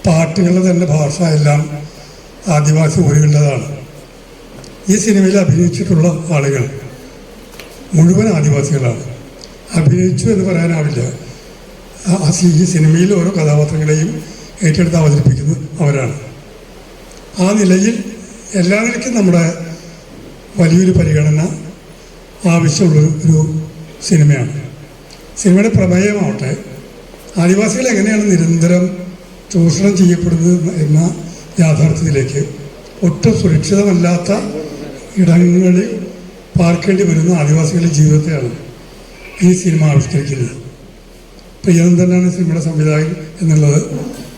പാട്ടുകളുടെ തന്നെ ഭാഷ എല്ലാം ആദിവാസി ഊരുകളുടേതാണ്. ഈ സിനിമയിൽ അഭിനയിച്ചിട്ടുള്ള ആളുകൾ മുഴുവൻ ആദിവാസികളാണ്. അഭിനയിച്ചു എന്ന് പറയാനാവില്ല. ഈ സിനിമയിൽ ഓരോ കഥാപാത്രങ്ങളെയും ഏറ്റെടുത്ത് അവതരിപ്പിക്കുന്നത് അവരാണ്. ആ നിലയിൽ എല്ലാ നിലയ്ക്കും നമ്മുടെ വലിയൊരു പരിഗണന ആവശ്യമുള്ളൊരു സിനിമയാണ്. സിനിമയുടെ പ്രമേയമാവട്ടെ ആദിവാസികൾ എങ്ങനെയാണ് നിരന്തരം ചൂഷണം ചെയ്യപ്പെടുന്നത് എന്ന യാഥാർത്ഥ്യത്തിലേക്ക് ഒട്ടും സുരക്ഷിതമല്ലാത്ത ഇടങ്ങളിൽ പാർക്കേണ്ടി വരുന്ന ആദിവാസികളുടെ ജീവിതത്തെയാണ് ഈ സിനിമ ആവിഷ്കരിക്കുന്നത്. പ്രിയനന്ദനാണ് സിനിമയുടെ സംവിധായകൻ എന്നുള്ളത്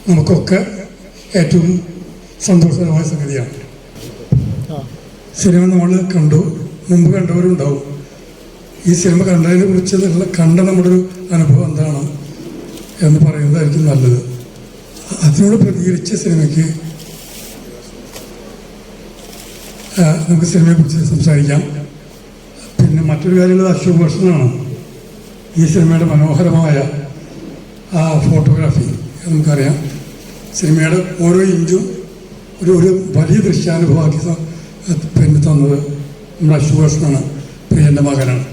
നമുക്കൊക്കെ ഏറ്റവും സന്തോഷകരമായ സംഗതിയാണ്. സിനിമ നമ്മൾ കണ്ടു, മുമ്പ് കണ്ടവരുണ്ടാവും. ഈ സിനിമ കണ്ടതിനെ കുറിച്ച് കണ്ട നമ്മുടെ ഒരു അനുഭവം എന്താണ് എന്ന് പറയുന്നതായിരിക്കും നല്ലത്. അതിനോട് പ്രതികരിച്ച സിനിമയ്ക്ക് നമുക്ക് സിനിമയെക്കുറിച്ച് സംസാരിക്കാം. പിന്നെ മറ്റൊരു കാര്യം അശോക് ഭൂഷണാണ്. ഈ സിനിമയുടെ മനോഹരമായ ആ ഫോട്ടോഗ്രാഫി നമുക്കറിയാം. സിനിമയുടെ ഓരോ ഇഞ്ചും ഒരു വലിയ ദൃശ്യാനുഭവമാക്കി പിന്നെ തന്നത് നമ്മുടെ അശോക് ഭൂഷണാണ്. പ്രിയൻ്റെ മകനാണ്.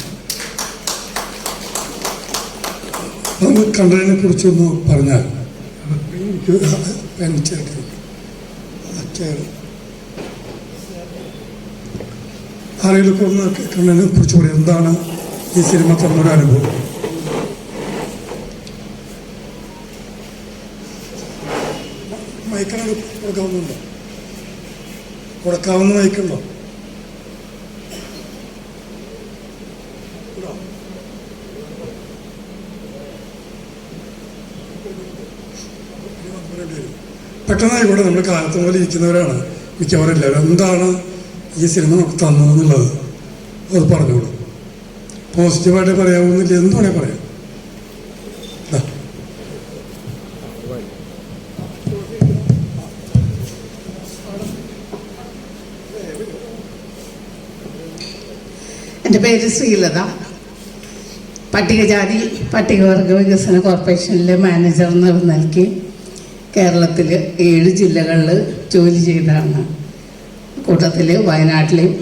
നമ്മൾ കണ്ടതിനെ കുറിച്ചൊന്ന് പറഞ്ഞാൽ ആരെങ്കിലൊക്കെ ഒന്ന് കണ്ടതിനെ കുറിച്ച് പറയാം. എന്താണ് ഈ സിനിമ തന്നൊരു അനുഭവം? മയക്കണത് കൊടുക്കാവുന്നുണ്ടോ? കൊടുക്കാവുന്ന മയക്കുണ്ടോ? പെട്ടെന്നായിക്കോട്ടെ. നമ്മൾ കാലത്ത് പോലെ ഇരിക്കുന്നവരാണ് മിക്കവാറും എല്ലാവരും. എന്താണ് ഈ സിനിമ നമുക്ക് തന്നതെന്നുള്ളത് അത് പറഞ്ഞോളൂ. പോസിറ്റീവായിട്ട് പറയാവുന്നില്ല, എന്ത് വേണേൽ പറയാം. എൻ്റെ പേര് ശ്രീലത. പട്ടികജാതി പട്ടികവർഗ വികസന കോർപ്പറേഷനിലെ മാനേജർ എന്ന നിലയ്ക്ക് കേരളത്തിൽ 7 ജില്ലകളിൽ ജോലി ചെയ്തതാണ്. കൂട്ടത്തിൽ വയനാട്ടിലെയും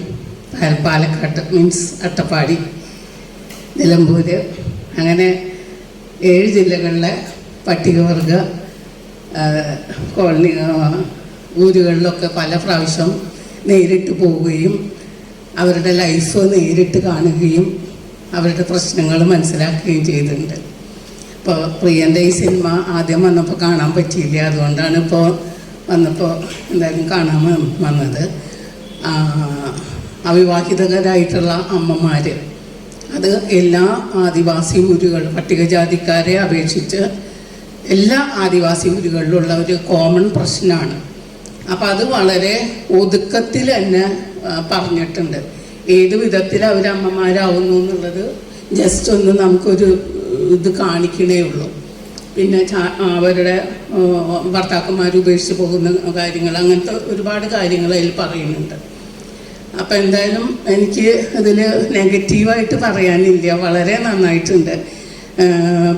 പാലക്കാട്ട് മീൻസ് അട്ടപ്പാടി, നിലമ്പൂർ, അങ്ങനെ 7 ജില്ലകളിലെ പട്ടികവർഗ കോളനി ഊരുകളിലൊക്കെ പല പ്രാവശ്യം നേരിട്ട് പോവുകയും അവരുടെ ലൈഫ് നേരിട്ട് കാണുകയും അവരുടെ പ്രശ്നങ്ങൾ മനസ്സിലാക്കുകയും ചെയ്തിട്ടുണ്ട്. ഇപ്പോൾ പ്രിയൻ്റെ ഈ സിനിമ ആദ്യം വന്നപ്പോൾ കാണാൻ പറ്റിയില്ല. അതുകൊണ്ടാണ് ഇപ്പോൾ വന്നപ്പോൾ എന്തായാലും കാണാൻ വന്നത്. അവിവാഹിതരായിട്ടുള്ള അമ്മമാർ, അത് എല്ലാ ആദിവാസി ഊരുകൾ പട്ടികജാതിക്കാരെ അപേക്ഷിച്ച് എല്ലാ ആദിവാസി ഊരുകളിലുള്ള ഒരു കോമൺ പ്രശ്നമാണ്. അപ്പം അത് വളരെ ഒതുക്കത്തിൽ തന്നെ പറഞ്ഞിട്ടുണ്ട്. ഏത് വിധത്തിൽ അവർ അമ്മമാരാവുന്നു എന്നുള്ളത് ജസ്റ്റ് ഒന്ന് നമുക്കൊരു ഇത് കാണിക്കണേ ഉള്ളൂ. പിന്നെ അവരുടെ ഭർത്താക്കന്മാർ ഉപേക്ഷിച്ച് പോകുന്ന കാര്യങ്ങൾ, അങ്ങനത്തെ ഒരുപാട് കാര്യങ്ങൾ അതിൽ പറയുന്നുണ്ട്. അപ്പം എന്തായാലും എനിക്ക് ഇതിൽ നെഗറ്റീവായിട്ട് പറയാനില്ല, വളരെ നന്നായിട്ടുണ്ട്.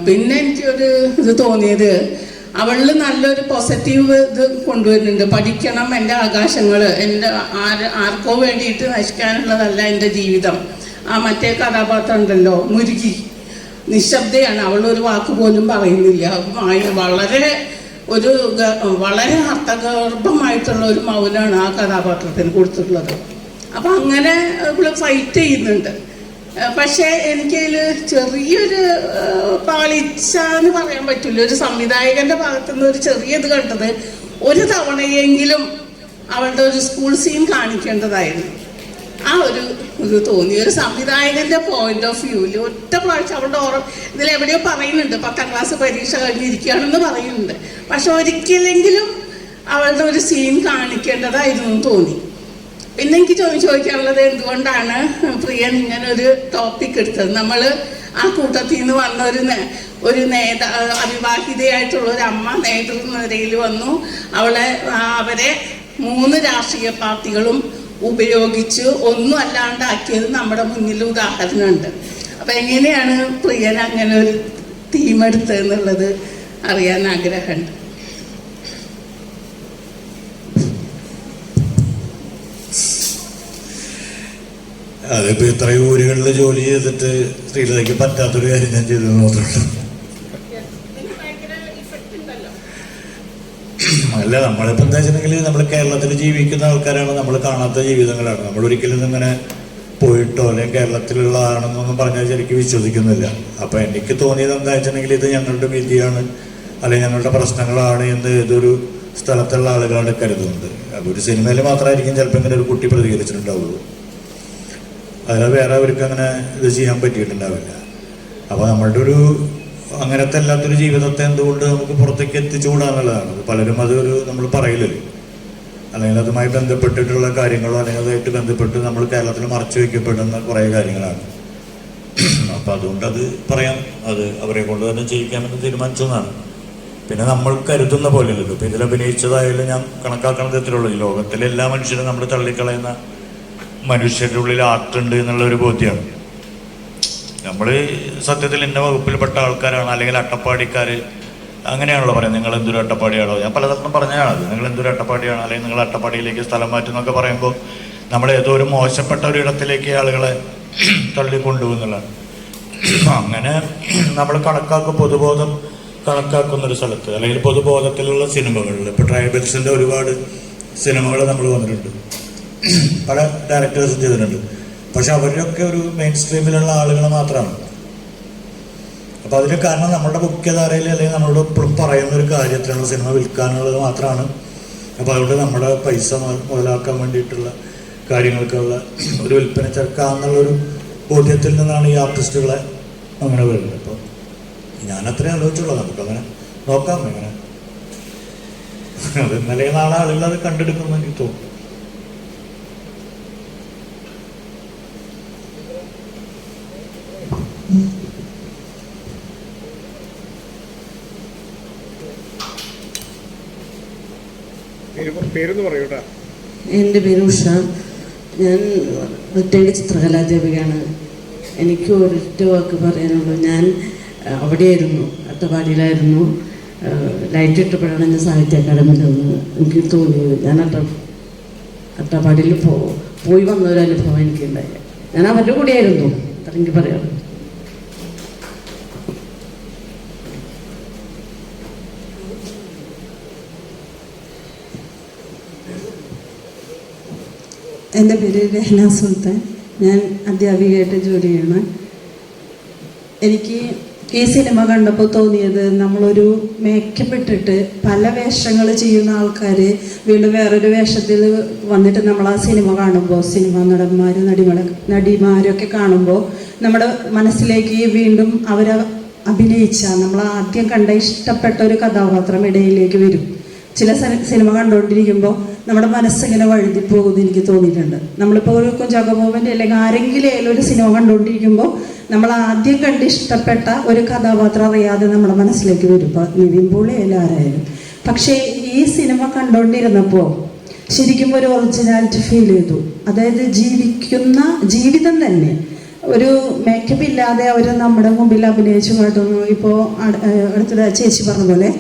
പിന്നെ എനിക്കൊരു ഇത് തോന്നിയത് അവളിൽ നല്ലൊരു പോസിറ്റീവ് ഇത് കൊണ്ടുവരുന്നുണ്ട്. പഠിക്കണം, എൻ്റെ ആകാശങ്ങൾ, എൻ്റെ ആർക്കോ വേണ്ടിയിട്ട് നശിക്കാനുള്ളതല്ല എൻ്റെ ജീവിതം. ആ മറ്റേ കഥാപാത്രം ഉണ്ടല്ലോ, മുരുകി, നിശബ്ദയാണ്, അവളൊരു വാക്ക് പോലും പറയുന്നില്ല. വളരെ അർത്ഥഗർഭമായിട്ടുള്ള ഒരു മൗനമാണ് ആ കഥാപാത്രത്തിന് കൊടുത്തിട്ടുള്ളത്. അപ്പം അങ്ങനെ അവൾ ഫൈറ്റ് ചെയ്യുന്നുണ്ട്. പക്ഷേ എനിക്കതിൽ ചെറിയൊരു പാളിച്ച എന്ന് പറയാൻ പറ്റില്ല. ഒരു സംവിധായകൻ്റെ ഭാഗത്തുനിന്ന് ഒരു ചെറിയ ഇത് കണ്ടത്, ഒരു തവണയെങ്കിലും അവളുടെ ഒരു സ്കൂൾ സീൻ കാണിക്കേണ്ടതായിരുന്നു. ആ ഒരു ഇത് തോന്നി. ഒരു സംവിധായകൻ്റെ പോയിന്റ് ഓഫ് വ്യൂവിൽ ഒറ്റ പ്രാവശ്യം അവളുടെ ഇതിലെവിടെയോ പറയുന്നുണ്ട് 10ാം ക്ലാസ് പരീക്ഷ കഴിഞ്ഞിരിക്കുകയാണെന്ന് പറയുന്നുണ്ട്. പക്ഷെ ഒരിക്കലെങ്കിലും അവളുടെ ഒരു സീൻ കാണിക്കേണ്ടതായിരുന്നു തോന്നി. പിന്നെ എനിക്ക് ചോദിക്കാനുള്ളത്, എന്തുകൊണ്ടാണ് പ്രിയൻ ഇങ്ങനെ ഒരു ടോപ്പിക് എടുത്തത്? നമ്മൾ ആ കൂട്ടത്തിൽ നിന്ന് വന്ന ഒരു അവിവാഹിതയായിട്ടുള്ള ഒരു അമ്മ നേതൃനിരയിൽ വന്നു. അവരെ 3 രാഷ്ട്രീയ പാർട്ടികളും ഉപയോഗിച്ച് ഒന്നും അല്ലാണ്ടാക്കിയത് നമ്മുടെ മുന്നിൽ ഉദാഹരണമുണ്ട്. അപ്പം എങ്ങനെയാണ് പ്രിയൻ അങ്ങനെ ഒരു തീം എടുത്തതെന്നുള്ളത് അറിയാൻ ആഗ്രഹമുണ്ട്. അതിപ്പോൾ ഇത്രയും ഊരുകളിൽ ജോലി ചെയ്തിട്ട് ശ്രീലതയ്ക്ക് പറ്റാത്തൊരു കാര്യം ഞാൻ ചെയ്തത് മാത്രമല്ല. അല്ല, നമ്മളിപ്പോൾ എന്താ വെച്ചിട്ടുണ്ടെങ്കിൽ നമ്മൾ കേരളത്തിൽ ജീവിക്കുന്ന ആൾക്കാരാണ്, നമ്മൾ കാണാത്ത ജീവിതങ്ങളാണ്. നമ്മളൊരിക്കലും ഇങ്ങനെ പോയിട്ടോ അല്ലെങ്കിൽ കേരളത്തിലുള്ള ആണെന്നൊന്നും പറഞ്ഞാൽ ശരിക്കും വിശ്വസിക്കുന്നില്ല. അപ്പോൾ എനിക്ക് തോന്നിയത് എന്താ വെച്ചിട്ടുണ്ടെങ്കിൽ ഇത് ഞങ്ങളുടെ വിധിയാണ് അല്ലെങ്കിൽ ഞങ്ങളുടെ പ്രശ്നങ്ങളാണ് എന്ന് ഏതൊരു സ്ഥലത്തുള്ള ആളുകളാണ് കരുതുന്നത്. അപ്പോൾ ഒരു സിനിമയിൽ മാത്രമായിരിക്കും ചിലപ്പോൾ ഇങ്ങനെ ഒരു കുട്ടി പ്രതികരിച്ചിട്ടുണ്ടാവുള്ളൂ, അതിൽ വേറെ അവർക്ക് അങ്ങനെ ഇത് ചെയ്യാൻ പറ്റിയിട്ടുണ്ടാവില്ല. അപ്പോൾ നമ്മളുടെ ഒരു അങ്ങനത്തെ അല്ലാത്തൊരു ജീവിതത്തെ എന്തുകൊണ്ട് നമുക്ക് പുറത്തേക്ക് എത്തിച്ചുകൂടാന്നുള്ളതാണ്. പലരും അതൊരു നമ്മൾ പറയില്ലല്ലോ, അല്ലെങ്കിൽ അതുമായി ബന്ധപ്പെട്ടിട്ടുള്ള കാര്യങ്ങളോ അല്ലെങ്കിൽ അതുമായിട്ട് ബന്ധപ്പെട്ട് നമ്മൾ കേരളത്തിൽ മറച്ചു വയ്ക്കപ്പെടുന്ന കുറേ കാര്യങ്ങളാണ്. അപ്പം അതുകൊണ്ട് അത് പറയാം, അത് അവരെ കൊണ്ട് തന്നെ ചെയ്യിക്കാമെന്ന് തീരുമാനിച്ചതാണ്. പിന്നെ നമ്മൾ കരുതുന്ന പോലെയല്ലല്ലോ. ഇപ്പം ഇതിൽ അഭിനയിച്ചതായാലും ഞാൻ കണക്കാക്കണത് എത്രയുള്ളൂ, ഈ ലോകത്തിലെ എല്ലാ മനുഷ്യരും നമ്മൾ തള്ളിക്കളയുന്ന മനുഷ്യരുടെ ഉള്ളിൽ ആർട്ടുണ്ട് എന്നുള്ളൊരു ബോധ്യമാണ്. നമ്മൾ സത്യത്തിൽ ഇന്ന വകുപ്പിൽപ്പെട്ട ആൾക്കാരാണ് അല്ലെങ്കിൽ അട്ടപ്പാടിക്കാർ അങ്ങനെയാണല്ലോ പറയാം. നിങ്ങൾ എന്തൊരു അട്ടപ്പാടിയാണോ, ഞാൻ പലതവണ പറഞ്ഞാണത്, നിങ്ങൾ എന്തൊരു അട്ടപ്പാടിയാണോ അല്ലെങ്കിൽ നിങ്ങൾ അട്ടപ്പാടിയിലേക്ക് സ്ഥലം മാറ്റും എന്നൊക്കെ പറയുമ്പോൾ നമ്മൾ ഏതോ ഒരു മോശപ്പെട്ട ഒരു ഇടത്തിലേക്ക് ആളുകളെ തള്ളിക്കൊണ്ടുപോകുന്നതാണ്. അങ്ങനെ നമ്മൾ പൊതുബോധം കണക്കാക്കുന്നൊരു സ്ഥലത്ത് അല്ലെങ്കിൽ പൊതുബോധത്തിലുള്ള സിനിമകളിൽ ഇപ്പോൾ ട്രൈബൽസിൻ്റെ ഒരുപാട് സിനിമകൾ നമ്മൾ വന്നിട്ടുണ്ട്, പല ഡയറക്ടേഴ്സും ചെയ്തിട്ടുണ്ട്. പക്ഷെ അവരൊക്കെ ഒരു മെയിൻ സ്ട്രീമിലുള്ള ആളുകൾ മാത്രമാണ്. അപ്പോൾ അതിന് കാരണം നമ്മുടെ മുഖ്യധാരയിൽ അല്ലെങ്കിൽ നമ്മളോട് എപ്പോഴും പറയുന്ന ഒരു കാര്യത്തിലുള്ള സിനിമ വിൽക്കാനുള്ളത് മാത്രമാണ്. അപ്പോൾ അതുകൊണ്ട് നമ്മുടെ പൈസ മുതലാക്കാൻ വേണ്ടിയിട്ടുള്ള കാര്യങ്ങൾക്കുള്ള ഒരു വിൽപ്പന ചേർക്കാന്നുള്ളൊരു ബോധ്യത്തിൽ നിന്നാണ് ഈ ആർട്ടിസ്റ്റുകളെ അങ്ങനെ വരുന്നത്. അപ്പോൾ ഞാനത്രേ ആലോചിച്ചുള്ളൂ, നമുക്കങ്ങനെ നോക്കാം എങ്ങനെ. അത് ഇന്നലെ നാളെ ആളുകൾ അത് കണ്ടെടുക്കുമെന്ന് എനിക്ക് തോന്നുന്നു. പേരൊന്ന് പറയൂട്ടാ. എൻ്റെ പേര് ഉഷ. ഞാൻ റിട്ടയർഡ് ചിത്രകലാധ്യാപികയാണ്. എനിക്ക് ഒരൊറ്റ വാക്ക് പറയാനുള്ളൂ. ഞാൻ അവിടെയായിരുന്നു, അട്ടപ്പാടിയിലായിരുന്നു. ലൈറ്റ് ഇട്ടപ്പോഴാണ് ഞാൻ സാഹിത്യ അക്കാദമിയിൽ നിന്ന് എനിക്ക് തോന്നിയത്. ഞാൻ അട്ടപ്പാടിയിൽ പോയി വന്നൊരനുഭവം എനിക്കുണ്ടായി. ഞാൻ അവരുടെ കൂടെയായിരുന്നു, അത്ര എനിക്ക് പറയാം. എൻ്റെ പേര് രഹ്ന സുൽത്താൻ. ഞാൻ അധ്യാപികയായിട്ട് ജോലി ചെയ്യണം. എനിക്ക് ഈ സിനിമ കണ്ടപ്പോൾ തോന്നിയത്, നമ്മളൊരു മേക്കപ്പ് ഇട്ടിട്ട് പല വേഷങ്ങൾ ചെയ്യുന്ന ആൾക്കാർ വീണ്ടും വേറൊരു വേഷത്തിൽ വന്നിട്ട് നമ്മൾ ആ സിനിമ കാണുമ്പോൾ, സിനിമ നടിമാരൊക്കെ കാണുമ്പോൾ നമ്മുടെ മനസ്സിലേക്ക് വീണ്ടും അവരെ അഭിനയിച്ച നമ്മൾ ആദ്യം കണ്ട ഇഷ്ടപ്പെട്ട ഒരു കഥാപാത്രം ഇടയിലേക്ക് വരും. ചില സിനിമ കണ്ടുകൊണ്ടിരിക്കുമ്പോൾ നമ്മുടെ മനസ്സിങ്ങനെ വഴുതിപ്പോകുമെന്ന് എനിക്ക് തോന്നിയിട്ടുണ്ട്. നമ്മളിപ്പോൾ ഒരു കുഞ്ചാക്കോ ബോബൻ്റെ അല്ലെങ്കിൽ ആരെങ്കിലും ഒരു സിനിമ കണ്ടുകൊണ്ടിരിക്കുമ്പോൾ നമ്മൾ ആദ്യം കണ്ട് ഇഷ്ടപ്പെട്ട ഒരു കഥാപാത്രം അറിയാതെ നമ്മുടെ മനസ്സിലേക്ക് വരും. ഇപ്പോൾ നിവിൻ പോളി ആയാലും ആരായാലും. പക്ഷേ ഈ സിനിമ കണ്ടുകൊണ്ടിരുന്നപ്പോൾ ശരിക്കും ഒരു ഒറിജിനാലിറ്റി ഫീൽ ചെയ്തു. അതായത് ജീവിക്കുന്ന ജീവിതം തന്നെ ഒരു മേക്കപ്പ് ഇല്ലാതെ അവർ നമ്മുടെ മുമ്പിൽ അഭിനയിച്ചു കാട്ടുന്നു. ഇപ്പോൾ അടുത്തത് ചേച്ചി പറഞ്ഞ പോലെ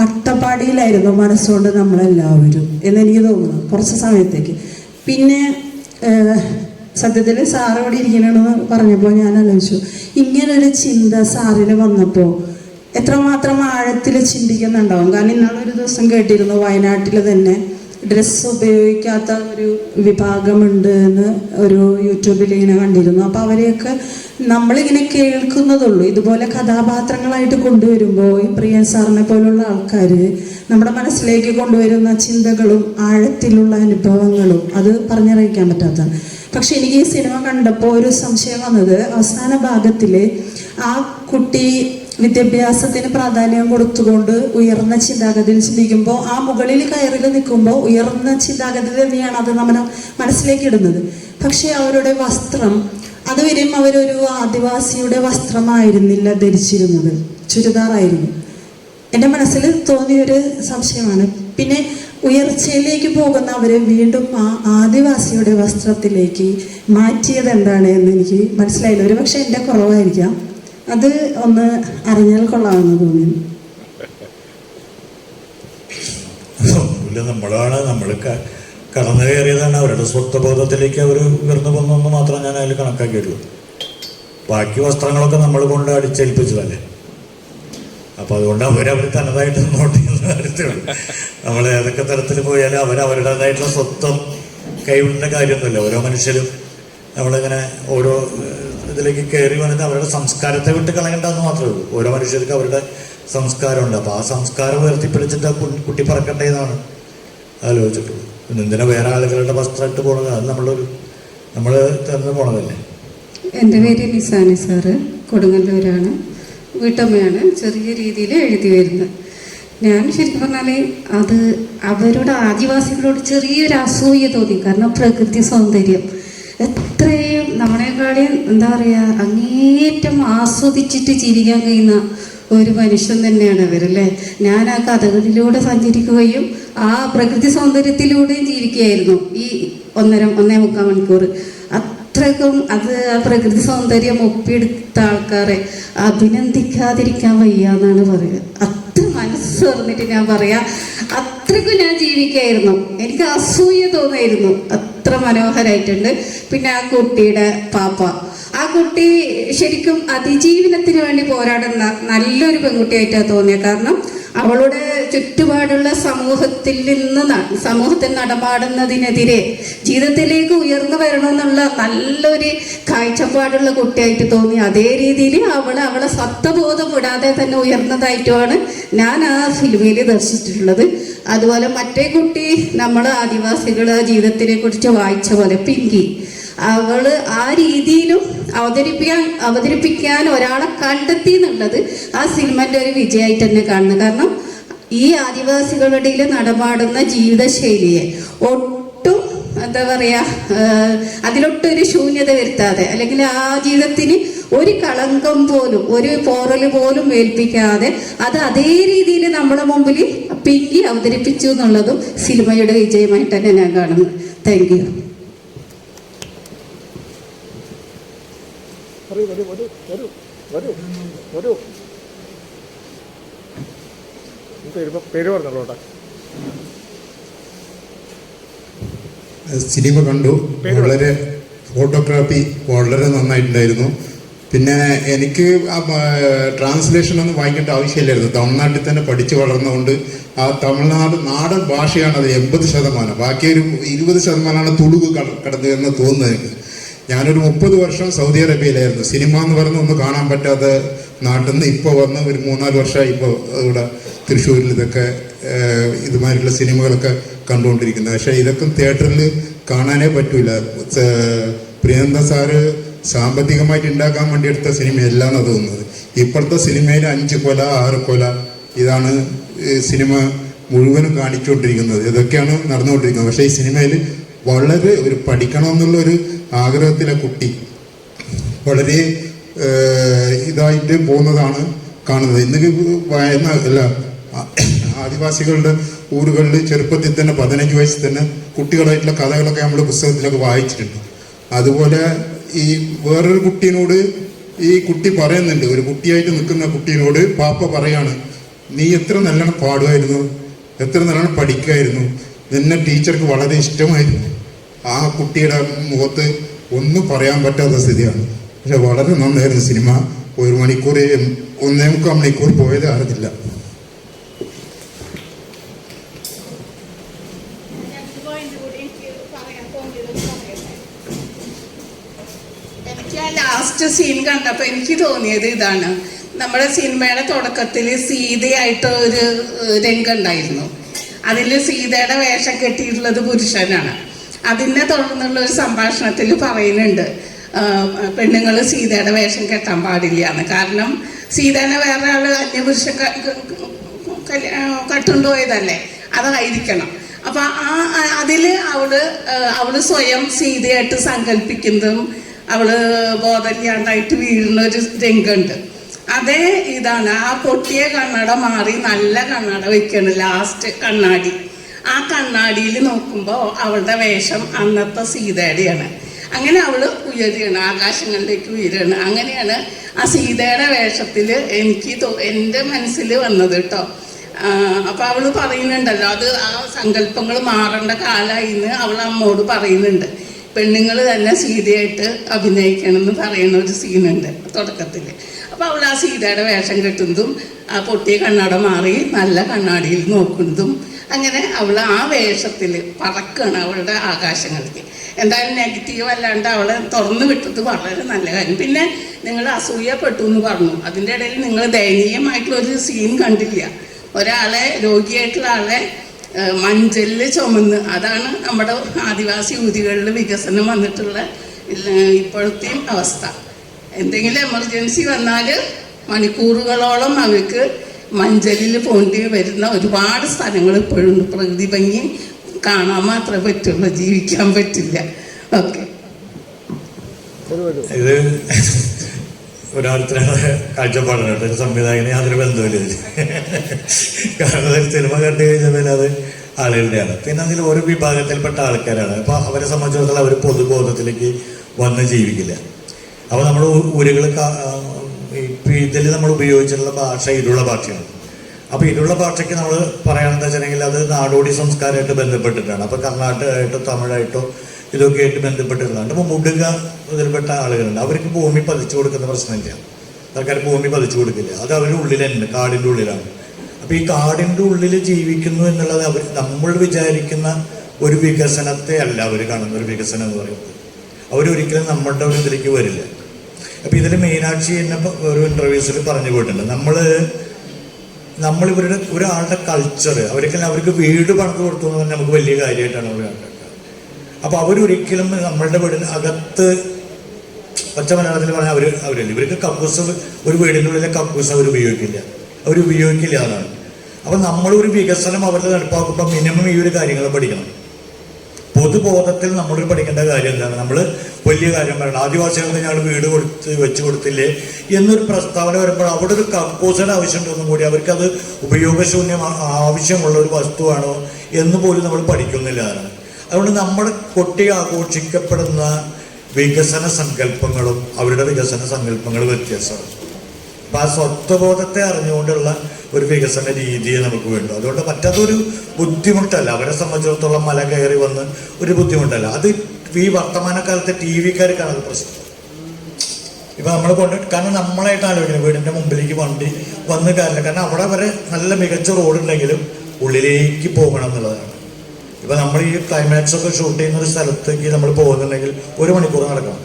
അട്ടപ്പാടിയിലായിരുന്നു മനസ്സുകൊണ്ട് നമ്മളെല്ലാവരും എന്നെനിക്ക് തോന്നുന്നു കുറച്ച് സമയത്തേക്ക്. പിന്നെ സത്യത്തിൽ സാറ് ഇവിടെ ഇരിക്കണമെന്ന് പറഞ്ഞപ്പോൾ ഞാൻ ആലോചിച്ചു, ഇങ്ങനൊരു ചിന്ത സാറിന് വന്നപ്പോൾ എത്രമാത്രം ആഴത്തിൽ ചിന്തിക്കുന്നുണ്ടാവും. കാരണം ഇന്നാളൊരു ദിവസം കേട്ടിരുന്നു, വയനാട്ടിൽ തന്നെ ഡ്രസ്സ് ഉപയോഗിക്കാത്ത ഒരു വിഭാഗമുണ്ട് എന്ന് ഒരു യൂട്യൂബിൽ ഇങ്ങനെ കണ്ടിരുന്നു. അപ്പോൾ അവരെയൊക്കെ നമ്മളിങ്ങനെ കേൾക്കുന്നതുള്ളൂ. ഇതുപോലെ കഥാപാത്രങ്ങളായിട്ട് കൊണ്ടുവരുമ്പോൾ ഈ പ്രിയൻ സാറിനെ പോലുള്ള ആൾക്കാർ നമ്മുടെ മനസ്സിലേക്ക് കൊണ്ടുവരുന്ന ചിന്തകളും ആഴത്തിലുള്ള അനുഭവങ്ങളും അത് പറഞ്ഞറിയിക്കാൻ പറ്റാത്തതാണ്. പക്ഷെ എനിക്ക് ഈ സിനിമ കണ്ടപ്പോൾ ഒരു സംശയം വന്നത്, അവസാന ഭാഗത്തിൽ ആ കുട്ടി വിദ്യാഭ്യാസത്തിന് പ്രാധാന്യം കൊടുത്തുകൊണ്ട് ഉയർന്ന ചിന്താഗതിയിൽ ചിന്തിക്കുമ്പോൾ, ആ മുകളിൽ കയറി നിൽക്കുമ്പോൾ ഉയർന്ന ചിന്താഗതി തന്നെയാണ് അത് നമ്മുടെ മനസ്സിലേക്ക് ഇടുന്നത്. പക്ഷെ അവരുടെ വസ്ത്രം, അതുവരെയും അവരൊരു ആദിവാസിയുടെ വസ്ത്രമായിരുന്നില്ല ധരിച്ചിരുന്നത്, ചുരിദാറായിരുന്നു. എൻ്റെ മനസ്സിൽ തോന്നിയൊരു സംശയമാണ്. പിന്നെ ഉയർച്ചയിലേക്ക് പോകുന്ന അവരെ വീണ്ടും ആ ആദിവാസിയുടെ വസ്ത്രത്തിലേക്ക് മാറ്റിയത് എന്താണ് എന്ന് എനിക്ക് മനസ്സിലായില്ല. ഒരു പക്ഷെ എൻ്റെ കുറവായിരിക്കാം, അത് ഒന്ന് അറിഞ്ഞാൽ കൊള്ളാമെന്ന് തോന്നി. നമ്മളാണ് നമ്മൾ കടന്നു കയറിയതാണ്. അവരുടെ സ്വത്വബോധത്തിലേക്ക് അവർ ഉയർന്നു വന്നെന്ന് മാത്രം ഞാൻ അതിൽ കണക്കാക്കിയിട്ടുള്ളൂ. ബാക്കി വസ്ത്രങ്ങളൊക്കെ നമ്മൾ കൊണ്ട് അടിച്ചേൽപ്പിച്ചതല്ലേ. അപ്പോൾ അതുകൊണ്ട് അവരവർ തനതായിട്ട് നോട്ട് ചെയ്യുന്ന കാര്യത്തിലാണ്. നമ്മൾ ഏതൊക്കെ തരത്തിൽ പോയാലും അവരവരുടേതായിട്ടുള്ള സ്വത്വം കൈവിടേണ്ട കാര്യമൊന്നുമില്ല. ഓരോ മനുഷ്യരും നമ്മളിങ്ങനെ ഓരോ ഇതിലേക്ക് കയറി വന്നിട്ട് അവരുടെ സംസ്കാരത്തെ വിട്ട് കളയേണ്ടതെന്ന് മാത്രമേ ഉള്ളൂ. ഓരോ മനുഷ്യർക്ക് അവരുടെ സംസ്കാരമുണ്ട്. അപ്പോൾ ആ സംസ്കാരം ഉയർത്തിപ്പിടിച്ചിട്ട് കുട്ടി പറക്കണ്ടേന്നാണ് ആലോചിച്ചിട്ടുള്ളൂ. എന്തിനാ വേറെ ആളുകളുടെ വസ്ത്രം ഇട്ട് പോണത്? അത് നമ്മൾ തന്നു പോണതല്ലേ. എൻ്റെ പേര് നിസാനി സാറ്, കൊടുങ്ങല്ലൂരാണ്, വീട്ടമ്മയാണ്. ചെറിയ രീതിയിൽ എഴുതി വരുന്നത്. ഞാൻ ശരിക്കും പറഞ്ഞാൽ അത് അവരുടെ ആദിവാസികളോട് ചെറിയൊരു അസൂയ തോന്നി. കാരണം പ്രകൃതി സൗന്ദര്യം എത്രയും നമ്മളെക്കാളും എന്താ പറയുക അങ്ങേറ്റം ആസ്വദിച്ചിട്ട് ജീവിക്കാൻ കഴിയുന്ന ഒരു മനുഷ്യൻ തന്നെയാണ് അവരല്ലേ. ഞാൻ ആ കഥകളിലൂടെ സഞ്ചരിക്കുകയും ആ പ്രകൃതി സൗന്ദര്യത്തിലൂടെയും ജീവിക്കുകയായിരുന്നു ഈ 1.5 മണിക്കൂർ. അത്രക്കും അത് ആ പ്രകൃതി സൗന്ദര്യം ഒപ്പിയെടുത്ത ആൾക്കാരെ അഭിനന്ദിക്കാതിരിക്കാൻ വയ്യ എന്നാണ് പറയുക. അത്ര മനസ്സ് തുറന്നിട്ട് ഞാൻ പറയാം, അത്രക്കും ഞാൻ ജീവിക്കായിരുന്നു. എനിക്ക് അസൂയ തോന്നായിരുന്നു. അത്ര മനോഹരമായിട്ടുണ്ട്. പിന്നെ ആ കുട്ടിയുടെ പാപ്പ, ആ കുട്ടി ശരിക്കും അതിജീവനത്തിന് വേണ്ടി പോരാടുന്ന നല്ലൊരു പെൺകുട്ടിയായിട്ടാണ് തോന്നിയത്. കാരണം അവളുടെ ചുറ്റുപാടുള്ള സമൂഹത്തിൽ നടപാടുന്നതിനെതിരെ ജീവിതത്തിലേക്ക് ഉയർന്നു വരണമെന്നുള്ള നല്ലൊരു കാഴ്ചപ്പാടുള്ള കുട്ടിയായിട്ട് തോന്നി. അതേ രീതിയിൽ അവളെ സത്വബോധം വിടാതെ തന്നെ ഉയർന്നതായിട്ടുമാണ് ഞാൻ ആ ഫിലിമിൽ ദർശിച്ചിട്ടുള്ളത്. അതുപോലെ മറ്റേ കുട്ടി നമ്മൾ ആദിവാസികളെ ജീവിതത്തിനെ കുറിച്ച് വായിച്ച പോലെ പിങ്കി, അവള് ആ രീതിയിലും അവതരിപ്പിക്കാൻ ഒരാളെ കണ്ടെത്തി എന്നുള്ളത് ആ സിനിമന്റെ ഒരു വിജയമായിട്ട് തന്നെ കാണുന്നു. കാരണം ഈ ആദിവാസികളുടെ ഇടയിൽ നടപാടുന്ന ജീവിതശൈലിയെ ഒട്ടും എന്താ പറയാ അതിലൊട്ടൊരു ശൂന്യത വരുത്താതെ, അല്ലെങ്കിൽ ആ ജീവിതത്തിന് ഒരു കളങ്കം പോലും ഒരു പോറൽ പോലും ഏൽപ്പിക്കാതെ അത് അതേ രീതിയിൽ നമ്മുടെ മുമ്പിൽ പിങ്കി അവതരിപ്പിച്ചു എന്നുള്ളതും സിനിമയുടെ വിജയമായിട്ട് തന്നെ ഞാൻ കാണുന്നു. Thank you. പേര് പറഞ്ഞോട്ടെ. സിനിമ കണ്ടു. വളരെ ഫോട്ടോഗ്രാഫി വളരെ നന്നായിട്ടുണ്ടായിരുന്നു. പിന്നെ എനിക്ക് ആ ട്രാൻസ്ലേഷൻ ഒന്നും വായിക്കേണ്ട ആവശ്യമില്ലായിരുന്നു. തമിഴ്നാട്ടിൽ തന്നെ പഠിച്ചു വളർന്നുകൊണ്ട് ആ നാടൻ ഭാഷയാണ് അത് 80%. ബാക്കി ഒരു 20% തുളുക് കടന്നു എന്ന് തോന്നുന്നത് എനിക്ക്. ഞാനൊരു 30 വർഷം സൗദി അറേബ്യയിലായിരുന്നു. സിനിമ എന്ന് പറഞ്ഞ് ഒന്നും കാണാൻ പറ്റാത്ത നാട്ടിൽ നിന്ന് ഇപ്പോൾ വന്ന് ഒരു 3-4 വർഷമായി ഇപ്പോൾ ഇവിടെ തൃശ്ശൂരിൽ ഇതൊക്കെ ഇതുമാതിരിയുള്ള സിനിമകളൊക്കെ കണ്ടുകൊണ്ടിരിക്കുന്നത്. പക്ഷേ ഇതൊക്കെ തിയേറ്ററിൽ കാണാനേ പറ്റൂല. പ്രിയന്ത സാറ് സാമ്പത്തികമായിട്ട് ഉണ്ടാക്കാൻ വേണ്ടി എടുത്ത സിനിമയല്ലാന്ന് തോന്നുന്നത്. ഇപ്പോഴത്തെ സിനിമയിൽ 5 കൊല 6 കൊല ഇതാണ് സിനിമ മുഴുവനും കാണിച്ചുകൊണ്ടിരിക്കുന്നത്. ഇതൊക്കെയാണ് നടന്നുകൊണ്ടിരിക്കുന്നത്. പക്ഷേ ഈ സിനിമയിൽ വളരെ ഒരു പഠിക്കണമെന്നുള്ള ഒരു ആഗ്രഹത്തിലെ കുട്ടി വളരെ ഇതായിട്ട് പോകുന്നതാണ് കാണുന്നത്. ഇന്ന് അല്ല ആദിവാസികളുടെ ഊരുകളിൽ ചെറുപ്പത്തിൽ തന്നെ 15 വയസ്സിൽ തന്നെ കുട്ടികളായിട്ടുള്ള കഥകളൊക്കെ നമ്മൾ പുസ്തകത്തിലൊക്കെ വായിച്ചിട്ടുണ്ട്. അതുപോലെ ഈ വേറൊരു കുട്ടീനോട് ഈ കുട്ടി പറയുന്നുണ്ട്, ഒരു കുട്ടിയായിട്ട് നിൽക്കുന്ന കുട്ടീനോട് പാപ്പ പറയാണ്, നീ എത്ര നല്ലോണം പാടുമായിരുന്നു, എത്ര നല്ലോണം പഠിക്കുമായിരുന്നു, നിന്നെ ടീച്ചർക്ക് വളരെ ഇഷ്ടമായിരുന്നു. ആ കുട്ടിയുടെ മുഖത്ത് ഒന്നും പറയാൻ പറ്റാത്ത സ്ഥിതിയാണ്. പക്ഷെ വളരെ നന്നായിരുന്നു സിനിമ. 1 മണിക്കൂർ 1.25 മണിക്കൂർ പോയത് അറിഞ്ഞില്ല. എനിക്ക് ആ ലാസ്റ്റ് സീൻ കണ്ടപ്പോൾ എനിക്ക് തോന്നിയത് ഇതാണ്. നമ്മുടെ സിനിമയുടെ തുടക്കത്തിൽ സീതയായിട്ട് ഒരു രംഗം ഉണ്ടായിരുന്നു. അതിൽ സീതയുടെ വേഷം കെട്ടിയിട്ടുള്ളത് പുരുഷനാണ്. അതിനെ തുടർന്നുള്ള ഒരു സംഭാഷണത്തിൽ പറയുന്നുണ്ട്, പെണ്ണുങ്ങൾ സീതയുടെ വേഷം കെട്ടാൻ പാടില്ല എന്ന്. കാരണം സീതേനെ വേറെ ആൾ അന്യപുരുഷൻ കട്ടുകൊണ്ടുപോയതല്ലേ, അതായിരിക്കണം. അപ്പൊ അതില് അവള് സ്വയം സീതയായിട്ട് സങ്കല്പിക്കുന്നതും അവള് ബോധമില്ലാണ്ടായിട്ട് വീഴുന്ന ഒരു രംഗമുണ്ട്. അതേ ഇതാണ്. ആ പൊട്ടിയ കണ്ണട മാറി നല്ല കണ്ണട വെക്കണം ലാസ്റ്റ് കണ്ണാടി. ആ കണ്ണാടിയിൽ നോക്കുമ്പോൾ അവളുടെ വേഷം അന്നത്തെ സീതയുടെയാണ്. അങ്ങനെ അവള് ഉയരുകയാണ്, ആകാശങ്ങളിലേക്ക് ഉയരുകയാണ്. അങ്ങനെയാണ് ആ സീതയുടെ വേഷത്തിൽ എനിക്ക് എൻ്റെ മനസ്സിൽ വന്നത് കേട്ടോ. അപ്പോൾ അവൾ പറയുന്നുണ്ടല്ലോ, അത് ആ സങ്കല്പങ്ങൾ മാറേണ്ട കാലമായി എന്ന് അവൾ അമ്മോട് പറയുന്നുണ്ട്. പെണ്ണുങ്ങൾ തന്നെ സീതയായിട്ട് അഭിനയിക്കണം എന്ന് പറയുന്ന ഒരു സീനുണ്ട് തുടക്കത്തിൽ. അപ്പോൾ അവൾ ആ സീതയുടെ വേഷം കെട്ടുന്നതും ആ പൊട്ടിയ കണ്ണാട മാറി നല്ല കണ്ണാടിയിൽ നോക്കുന്നതും അങ്ങനെ അവൾ ആ വേഷത്തിൽ പറക്കുകയാണ് അവളുടെ ആകാശങ്ങൾക്ക്. എന്തായാലും നെഗറ്റീവ് അല്ലാണ്ട് അവളെ തുറന്നു വിട്ടത് വളരെ നല്ല കാര്യം. പിന്നെ നിങ്ങൾ അസൂയപ്പെട്ടു എന്ന് പറഞ്ഞു. അതിൻ്റെ ഇടയിൽ നിങ്ങൾ ദയനീയമായിട്ടുള്ളൊരു സീൻ കണ്ടില്ല. ഒരാളെ, രോഗിയായിട്ടുള്ള ആളെ മഞ്ചലിൽ ചുമന്ന്, അതാണ് നമ്മുടെ ആദിവാസി യുവതികളിൽ വികസനം വന്നിട്ടുള്ള ഇപ്പോഴത്തെയും അവസ്ഥ. എന്തെങ്കിലും എമർജൻസി വന്നാൽ മണിക്കൂറുകളോളം അവർക്ക് മഞ്ചലിൽ പോണ്ടി വരുന്ന ഒരുപാട് സ്ഥലങ്ങൾ ഇപ്പോഴുണ്ട്. പ്രകൃതി ഭംഗി കാണാൻ മാത്രമേ പറ്റുള്ളൂ, ജീവിക്കാൻ പറ്റില്ല. ഓക്കെ, ഇത് ഓരോരുത്തരുടെ കാഴ്ചപ്പാടാണ് കേട്ടോ. ഒരു സംവിധായകനെ യാതൊരു ബന്ധമില്ല ഇതിൽ. കാരണം സിനിമ കണ്ടു കഴിഞ്ഞാൽ അത് ആളുകളുടെയാണ്. പിന്നെ അതിൽ ഓരോ വിഭാഗത്തിൽപ്പെട്ട ആൾക്കാരാണ്. അപ്പോൾ അവരെ സംബന്ധിച്ചിടത്തോളം അവർ പൊതുബോധത്തിലേക്ക് വന്ന് ജീവിക്കില്ല. അപ്പോൾ നമ്മൾ ഊരുകൾ ഇപ്പം ഇതിൽ നമ്മൾ ഉപയോഗിച്ചിട്ടുള്ള ഭാഷ ഇരുള ഭാഷയാണ്. അപ്പോൾ ഇരുള ഭാഷയ്ക്ക് നമ്മൾ പറയാനെന്താ വെച്ചിട്ടുണ്ടെങ്കിൽ അത് നാടോടി സംസ്കാരമായിട്ട് ബന്ധപ്പെട്ടിട്ടാണ്. അപ്പോൾ കർണാടകമായിട്ടോ തമിഴായിട്ടോ ഇതൊക്കെ ആയിട്ട് ബന്ധപ്പെട്ടിട്ടുള്ളതാണ്. അപ്പോൾ മുടുക ഇതിൽപ്പെട്ട ആളുകളുണ്ട്. അവർക്ക് ഭൂമി പതിച്ചു കൊടുക്കുന്ന പ്രശ്നമില്ല. ആൾക്കാർ ഭൂമി പതിച്ചു കൊടുക്കില്ല. അത് അവരുടെ ഉള്ളിൽ തന്നെ, കാടിൻ്റെ ഉള്ളിലാണ്. അപ്പോൾ ഈ കാടിൻ്റെ ഉള്ളിൽ ജീവിക്കുന്നു എന്നുള്ളത് നമ്മൾ വിചാരിക്കുന്ന ഒരു വികസനത്തെ അല്ല അവർ കാണുന്ന ഒരു വികസനം എന്ന് പറയുന്നത്. അവരൊരിക്കലും നമ്മളുടെ ഒരു ഇതിലേക്ക് വരില്ല. അപ്പോൾ ഇതിൽ മീനാക്ഷി എന്നെ ഒരു ഇൻ്റർവ്യൂസിൽ പറഞ്ഞു പോയിട്ടുണ്ട്, നമ്മളിവരുടെ ഒരാളുടെ കൾച്ചർ അവർക്ക് വീട് പണിത് കൊടുത്തു എന്ന് പറഞ്ഞാൽ നമുക്ക് വലിയ കാര്യമായിട്ടാണ് അവർ കണ്ടത്. അപ്പോൾ അവരൊരിക്കലും നമ്മളുടെ വീടിന് അകത്ത്, പച്ച മലയാളത്തിൽ പറഞ്ഞാൽ അവരില്ല, ഇവർക്ക് കക്കൂസ്, ഒരു വീടിൻ്റെ ഉള്ളിലെ കക്കൂസ് അവർ ഉപയോഗിക്കില്ല എന്നാണ്. അപ്പം നമ്മളൊരു വികസനം അവരുടെ നടപ്പാക്കുമ്പോൾ മിനിമം ഈ ഒരു കാര്യങ്ങൾ പഠിക്കണം. പൊതുബോധത്തിൽ നമ്മൾ പഠിക്കേണ്ട കാര്യം എന്താണ്? നമ്മൾ വലിയ കാര്യം പറയണം, ആദിവാസികൾക്ക് ഞങ്ങൾ വീട് വെച്ച് കൊടുത്തില്ലേ എന്നൊരു പ്രസ്താവന വരുമ്പോൾ അവിടെ ഒരു കക്കൂസിൻ്റെ ആവശ്യമുണ്ടെന്നും കൂടി അവർക്കത് ഉപയോഗശൂന്യം ആവശ്യമുള്ള ഒരു വസ്തുവാണോ എന്ന് പോലും നമ്മൾ പഠിക്കുന്നില്ല. അതുകൊണ്ട് നമ്മുടെ കൊട്ടി ആഘോഷിക്കപ്പെടുന്ന വികസന സങ്കല്പങ്ങളും അവരുടെ വികസന സങ്കല്പങ്ങളും വ്യത്യാസമാണ്. അപ്പം ആ സ്വത്വബോധത്തെ അറിഞ്ഞുകൊണ്ടുള്ള ഒരു വികസന രീതിയെ നമുക്ക് വേണ്ടു. അതുകൊണ്ട് മറ്റതൊരു ബുദ്ധിമുട്ടല്ല, അവരെ സംബന്ധിച്ചിടത്തോളം മല കയറി വന്ന് ഒരു ബുദ്ധിമുട്ടല്ല. അത് ഈ വർത്തമാനകാലത്തെ TV-ക്കാർക്കാണ് അത് പ്രശ്നം. ഇപ്പം നമ്മൾ കാരണം നമ്മളായിട്ട് ആലോചിക്കണം, വീടിൻ്റെ മുമ്പിലേക്ക് വണ്ടി വന്ന് കാര്യമില്ല. കാരണം അവിടെ വരെ നല്ല മികച്ച റോഡുണ്ടെങ്കിലും ഉള്ളിലേക്ക് പോകണം എന്നുള്ളതാണ്. ഇപ്പം നമ്മൾ ഈ ക്ലൈമാക്സ് ഒക്കെ ഷൂട്ട് ചെയ്യുന്ന ഒരു സ്ഥലത്തേക്ക് നമ്മൾ പോകുന്നുണ്ടെങ്കിൽ 1 മണിക്കൂർ നടക്കണം.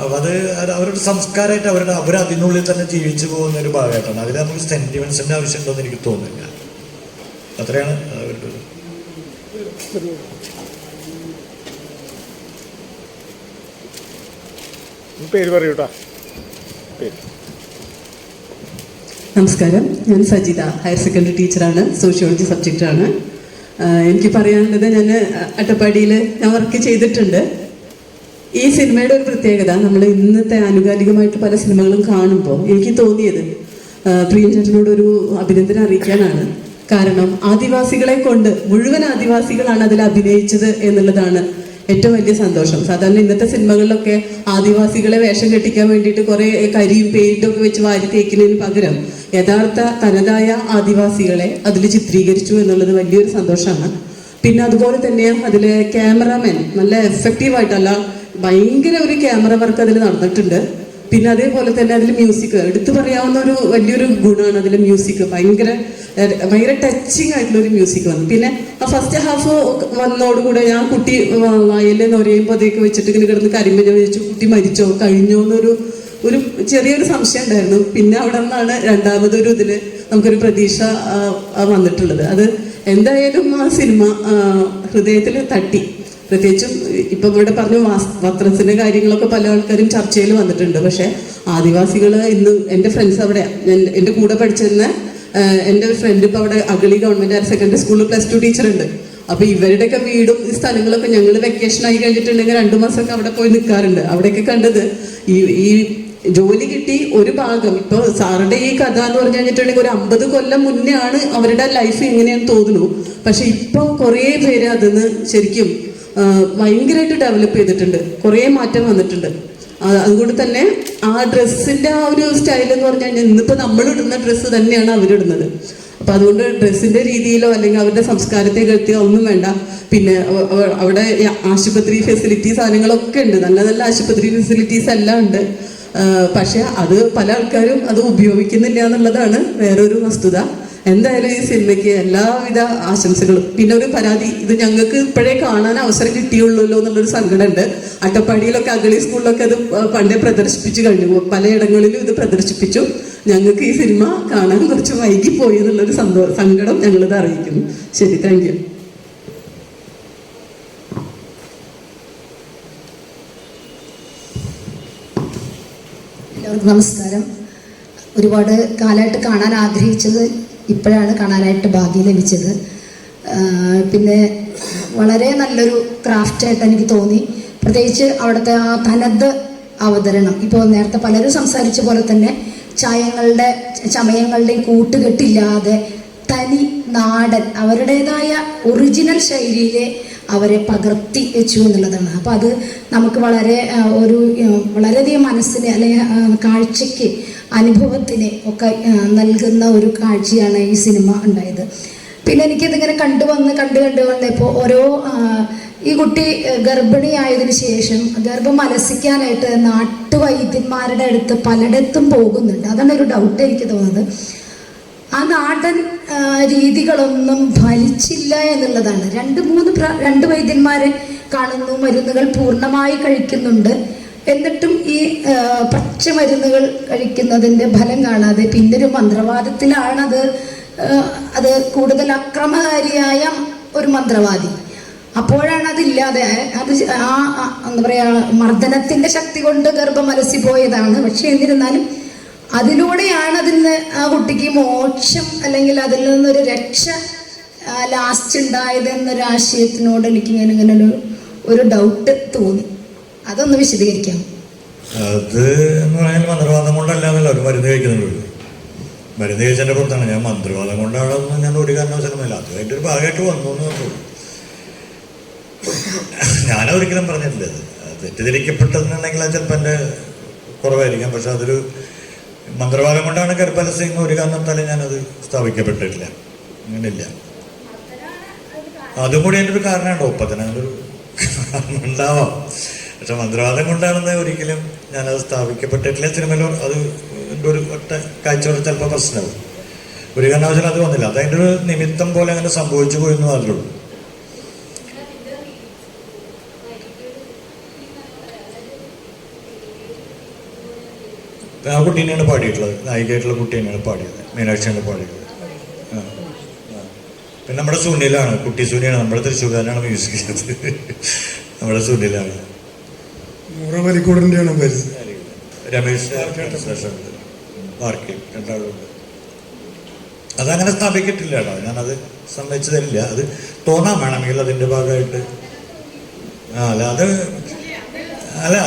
അപ്പം അത് അവരുടെ സംസ്കാരമായിട്ട് അവർ അതിനുള്ളിൽ തന്നെ ജീവിച്ചു പോകുന്ന ഒരു ഭാഗമായിട്ടാണ്. അതിൽ നമുക്ക് സെൻറ്റിമെൻസിൻ്റെ ആവശ്യമുണ്ടോയെന്ന് എനിക്ക് തോന്നുന്നില്ല. അത്രയാണ് അവരുടെ പേര് പറയൂട്ടാ. നമസ്കാരം, ഞാൻ സജിത, ഹയർ സെക്കൻഡറി ടീച്ചറാണ്, സോഷ്യോളജി സബ്ജക്റ്റാണ്. എനിക്ക് പറയാനുള്ളത്, ഞാൻ അട്ടപ്പാടിയിൽ ഞാൻ വർക്ക് ചെയ്തിട്ടുണ്ട്. ഈ സിനിമയുടെ ഒരു പ്രത്യേകത, നമ്മൾ ഇന്നത്തെ ആനുകാലികമായിട്ട് പല സിനിമകളും കാണുമ്പോൾ എനിക്ക് തോന്നിയത് പ്രിയചേട്ടനോടൊരു അഭിനന്ദനം അറിയിക്കാനാണ്. കാരണം ആദിവാസികളെ കൊണ്ട്, മുഴുവൻ ആദിവാസികളാണ് അതിൽ അഭിനയിച്ചത് എന്നുള്ളതാണ് ഏറ്റവും വലിയ സന്തോഷം. സാധാരണ ഇന്നത്തെ സിനിമകളിലൊക്കെ ആദിവാസികളെ വേഷം കെട്ടിക്കാൻ വേണ്ടിയിട്ട് കുറേ കരിയും പെയിന്റും ഒക്കെ വെച്ച് വാരി തേക്കുന്നതിന് പകരം യഥാർത്ഥ തനതായ ആദിവാസികളെ അതിൽ ചിത്രീകരിച്ചു എന്നുള്ളത് വലിയൊരു സന്തോഷമാണ്. പിന്നെ അതുപോലെ തന്നെ അതിലെ ക്യാമറാമാൻ നല്ല എഫക്റ്റീവായിട്ടല്ല, ഭയങ്കര ഒരു ക്യാമറ വർക്ക് അതിൽ നടന്നിട്ടുണ്ട്. പിന്നെ അതേപോലെ തന്നെ അതിൽ മ്യൂസിക് എടുത്തു പറയാവുന്ന ഒരു വലിയൊരു ഗുണമാണ് അതിലെ മ്യൂസിക്. ഭയങ്കര ടച്ചിങ് ആയിട്ടുള്ള ഒരു മ്യൂസിക് വന്നു. പിന്നെ ആ ഫസ്റ്റ് ഹാഫ് വന്നതോടുകൂടെ ഞാൻ കുട്ടി വയലിൽ നൊരയുമ്പോൾ അതൊക്കെ വെച്ചിട്ട് ഇങ്ങനെ കിടന്ന് കരിമ്പ് ഞാൻ വിചാരിച്ചു കുട്ടി മരിച്ചോ കഴിഞ്ഞോ എന്നൊരു ചെറിയൊരു സംശയം ഉണ്ടായിരുന്നു. പിന്നെ അവിടെ നിന്നാണ് രണ്ടാമതൊരു ഇതിൽ നമുക്കൊരു പ്രതീക്ഷ വന്നിട്ടുള്ളത്. അത് എന്തായാലും ആ സിനിമ ഹൃദയത്തിൽ തട്ടി. പ്രത്യേകിച്ചും ഇപ്പം ഇവിടെ പറഞ്ഞു വസ്ത്രത്തിൻ്റെ കാര്യങ്ങളൊക്കെ പല ആൾക്കാരും ചർച്ചയിൽ വന്നിട്ടുണ്ട്. പക്ഷേ ആദിവാസികൾ ഇന്ന് എൻ്റെ ഫ്രണ്ട്സ് അവിടെ, എൻ്റെ കൂടെ പഠിച്ചിരുന്ന എൻ്റെ ഒരു ഫ്രണ്ട് ഇപ്പോൾ അവിടെ അഗളി ഗവൺമെൻറ് ഹയർ സെക്കൻഡറി സ്കൂളിൽ +2 ടീച്ചറുണ്ട്. അപ്പോൾ ഇവരുടെയൊക്കെ വീടും ഈ സ്ഥലങ്ങളൊക്കെ ഞങ്ങൾ വെക്കേഷൻ ആയി കഴിഞ്ഞിട്ടുണ്ടെങ്കിൽ 2 മാസമൊക്കെ അവിടെ പോയി നിൽക്കാറുണ്ട്. അവിടെയൊക്കെ കണ്ടത് ഈ ജോലി കിട്ടി ഒരു ഭാഗം. ഇപ്പോൾ സാറുടെ ഈ കഥ എന്ന് പറഞ്ഞു കഴിഞ്ഞിട്ടുണ്ടെങ്കിൽ ഒരു 50 കൊല്ലം മുന്നേ ആണ് അവരുടെ ലൈഫ് എങ്ങനെയാണെന്ന് തോന്നുന്നു. പക്ഷെ ഇപ്പോൾ കുറേ പേര് അതിന്ന് ശരിക്കും ഭയങ്കരമായിട്ട് ഡെവലപ്പ് ചെയ്തിട്ടുണ്ട്, കുറേ മാറ്റം വന്നിട്ടുണ്ട്. അതുകൊണ്ട് തന്നെ ആ ഡ്രസ്സിൻ്റെ ആ ഒരു സ്റ്റൈൽ എന്ന് പറഞ്ഞു കഴിഞ്ഞാൽ ഇന്നിപ്പോൾ നമ്മൾ ഇടുന്ന ഡ്രസ്സ് തന്നെയാണ് അവരിടുന്നത്. അപ്പം അതുകൊണ്ട് ഡ്രസ്സിൻ്റെ രീതിയിലോ അല്ലെങ്കിൽ അവരുടെ സംസ്കാരത്തെ കെടുത്തിയോ ഒന്നും വേണ്ട. പിന്നെ അവിടെ ആശുപത്രി ഫെസിലിറ്റീസ് സാധനങ്ങളൊക്കെ ഉണ്ട്, നല്ല നല്ല ആശുപത്രി ഫെസിലിറ്റീസ് എല്ലാം ഉണ്ട്. പക്ഷെ അത് പല ആൾക്കാരും അത് ഉപയോഗിക്കുന്നില്ല എന്നുള്ളതാണ് വേറൊരു വസ്തുത. എന്തായാലും ഈ സിനിമയ്ക്ക് എല്ലാവിധ ആശംസകളും. പിന്നെ ഒരു പരാതി, ഇത് ഞങ്ങൾക്ക് ഇപ്പോഴേ കാണാൻ അവസരം കിട്ടിയുള്ളൂ എന്നുള്ളൊരു സങ്കടമുണ്ട്. അട്ടപ്പാടിയിലൊക്കെ അഗളി സ്കൂളിലൊക്കെ അത് പണ്ടേ പ്രദർശിപ്പിച്ചു കഴിഞ്ഞു, പലയിടങ്ങളിലും ഇത് പ്രദർശിപ്പിച്ചു. ഞങ്ങൾക്ക് ഈ സിനിമ കാണാൻ കുറച്ച് വൈകിപ്പോയി എന്നുള്ളൊരു സങ്കടം ഞങ്ങളിത് അറിയിക്കുന്നു. ശരി, താങ്ക് യു. എല്ലാവർക്കും നമസ്കാരം. ഒരുപാട് കാലമായിട്ട് കാണാൻ ആഗ്രഹിച്ചത് ഇപ്പോഴാണ് കാണാനായിട്ട് ഭാഗ്യം ലഭിച്ചത്. പിന്നെ വളരെ നല്ലൊരു ക്രാഫ്റ്റായിട്ട് എനിക്ക് തോന്നി. പ്രത്യേകിച്ച് അവിടുത്തെ ആ തനത് അവതരണം, ഇപ്പോൾ നേരത്തെ പലരും സംസാരിച്ച പോലെ തന്നെ ചമയങ്ങളുടെയും കൂട്ടുകെട്ടില്ലാതെ തനി നാടൻ അവരുടേതായ ഒറിജിനൽ ശൈലിയിലെ അവരെ പകർത്തി വെച്ചു എന്നുള്ളതാണ്. അപ്പോൾ അത് നമുക്ക് വളരെയധികം മനസ്സിന് അല്ലെങ്കിൽ കാഴ്ചയ്ക്ക് അനുഭവത്തിന് ഒക്കെ നൽകുന്ന ഒരു കാഴ്ചയാണ് ഈ സിനിമ ഉണ്ടായത്. പിന്നെ എനിക്കിതിങ്ങനെ കണ്ടു വന്നപ്പോൾ ഈ കുട്ടി ഗർഭിണിയായതിനു ശേഷം ഗർഭം അലസിക്കാനായിട്ട് നാട്ടുവൈദ്യന്മാരുടെ അടുത്ത് പലയിടത്തും പോകുന്നുണ്ട്. അതാണ് ഒരു ഡൗട്ട് എനിക്ക് തോന്നുന്നത്. ആ നാടൻ രീതികളൊന്നും ഫലിച്ചില്ല എന്നുള്ളതാണ്. രണ്ട് വൈദ്യന്മാരെ കാണുന്നു, മരുന്നുകൾ പൂർണ്ണമായി കഴിക്കുന്നുണ്ട്. എന്നിട്ടും ഈ പച്ചമരുന്നുകൾ കഴിക്കുന്നതിൻ്റെ ഫലം കാണാതെ പിന്നൊരു മന്ത്രവാദത്തിലാണ് അത് കൂടുതൽ അക്രമകാരിയായ ഒരു മന്ത്രവാദി. അപ്പോഴാണ് അതില്ലാതെ എന്താ പറയുക, മർദ്ദനത്തിൻ്റെ ശക്തി കൊണ്ട് ഗർഭം അലസിപ്പോയതാണ്. പക്ഷെ എന്നിരുന്നാലും അതിലൂടെയാണ് ആ കുട്ടിക്ക് മോക്ഷം അല്ലെങ്കിൽ അതിൽ നിന്നൊരു രക്ഷ ലാസ്റ്റ് ഉണ്ടായതെന്നൊരു ആശയത്തിനോട് എനിക്കിങ്ങനെ ഒരു ഡൗട്ട് തോന്നി. അതൊന്ന് വിശദീകരിക്കാം. അത് എന്ന് പറഞ്ഞാൽ മന്ത്രവാദം കൊണ്ടല്ലാന്നല്ലോ ഒരു മരുന്ന് കഴിക്കുന്നുള്ളൂ. മരുന്ന് കഴിച്ചതിൻ്റെ പുറത്താണ്. ഞാൻ മന്ത്രവാദം കൊണ്ടാണെന്ന് ഞാൻ ഒരു കാരണവശാലുമില്ല, അതുമായിട്ടൊരു ഭാഗമായിട്ട് വന്നു എന്ന് പറഞ്ഞുള്ളൂ. ഞാനൊരിക്കലും പറഞ്ഞിട്ടില്ല. അത് തെറ്റിദ്ധരിക്കപ്പെട്ടതെന്നുണ്ടെങ്കിൽ അത് ചിലപ്പോൾ എൻ്റെ കുറവായിരിക്കാം. പക്ഷെ അതൊരു മന്ത്രവാദം കൊണ്ടാണ് ഗർഭലസിംഗ് ഒരു കാരണത്താലും ഞാനത് സ്ഥാപിക്കപ്പെട്ടിട്ടില്ല. അങ്ങനെയില്ല. അതും കൂടി എൻ്റെ ഒരു കാരണമുണ്ടോ, ഒപ്പത്തിന് അങ്ങനൊരു ഉണ്ടാവാം. പക്ഷെ മന്ത്രവാദം കൊണ്ടാണെന്ന് ഒരിക്കലും ഞാനത് സ്ഥാപിക്കപ്പെട്ടിട്ടില്ല. സിനിമയിലോ അത് എൻ്റെ ഒരു ഒറ്റ കാഴ്ചയോടെ ചിലപ്പോൾ പ്രശ്നമാവും. ഒരു കാരണവശാലും അത് വന്നില്ല. അതതിൻ്റെ ഒരു നിമിത്തം പോലെ അങ്ങനെ സംഭവിച്ചു പോയെന്ന് മാത്രമേ ഉള്ളൂ. ആ കുട്ടി തന്നെയാണ് പാടിയിട്ടുള്ളത്, നായികയായിട്ടുള്ള കുട്ടി തന്നെയാണ് പാടിയത്, മീനാക്ഷിയാണ് പാടിയിട്ടുള്ളത്. പിന്നെ നമ്മുടെ സുനിലാണ്, കുട്ടി സുനിയാണ്, നമ്മുടെ തൃശ്ശൂർക്കാരനാണ് മ്യൂസിക് ചെയ്തത്. നമ്മുടെ സുനിലാണ്. രമേശ് മാർക്കി രണ്ടാളുണ്ട്. അതങ്ങനെ സ്ഥാപിക്കത്തില്ല കേട്ടോ, ഞാനത് സമ്മതിച്ചു തരില്ല. അത് തോന്നാൻ വേണമെങ്കിൽ അതിൻ്റെ ഭാഗമായിട്ട്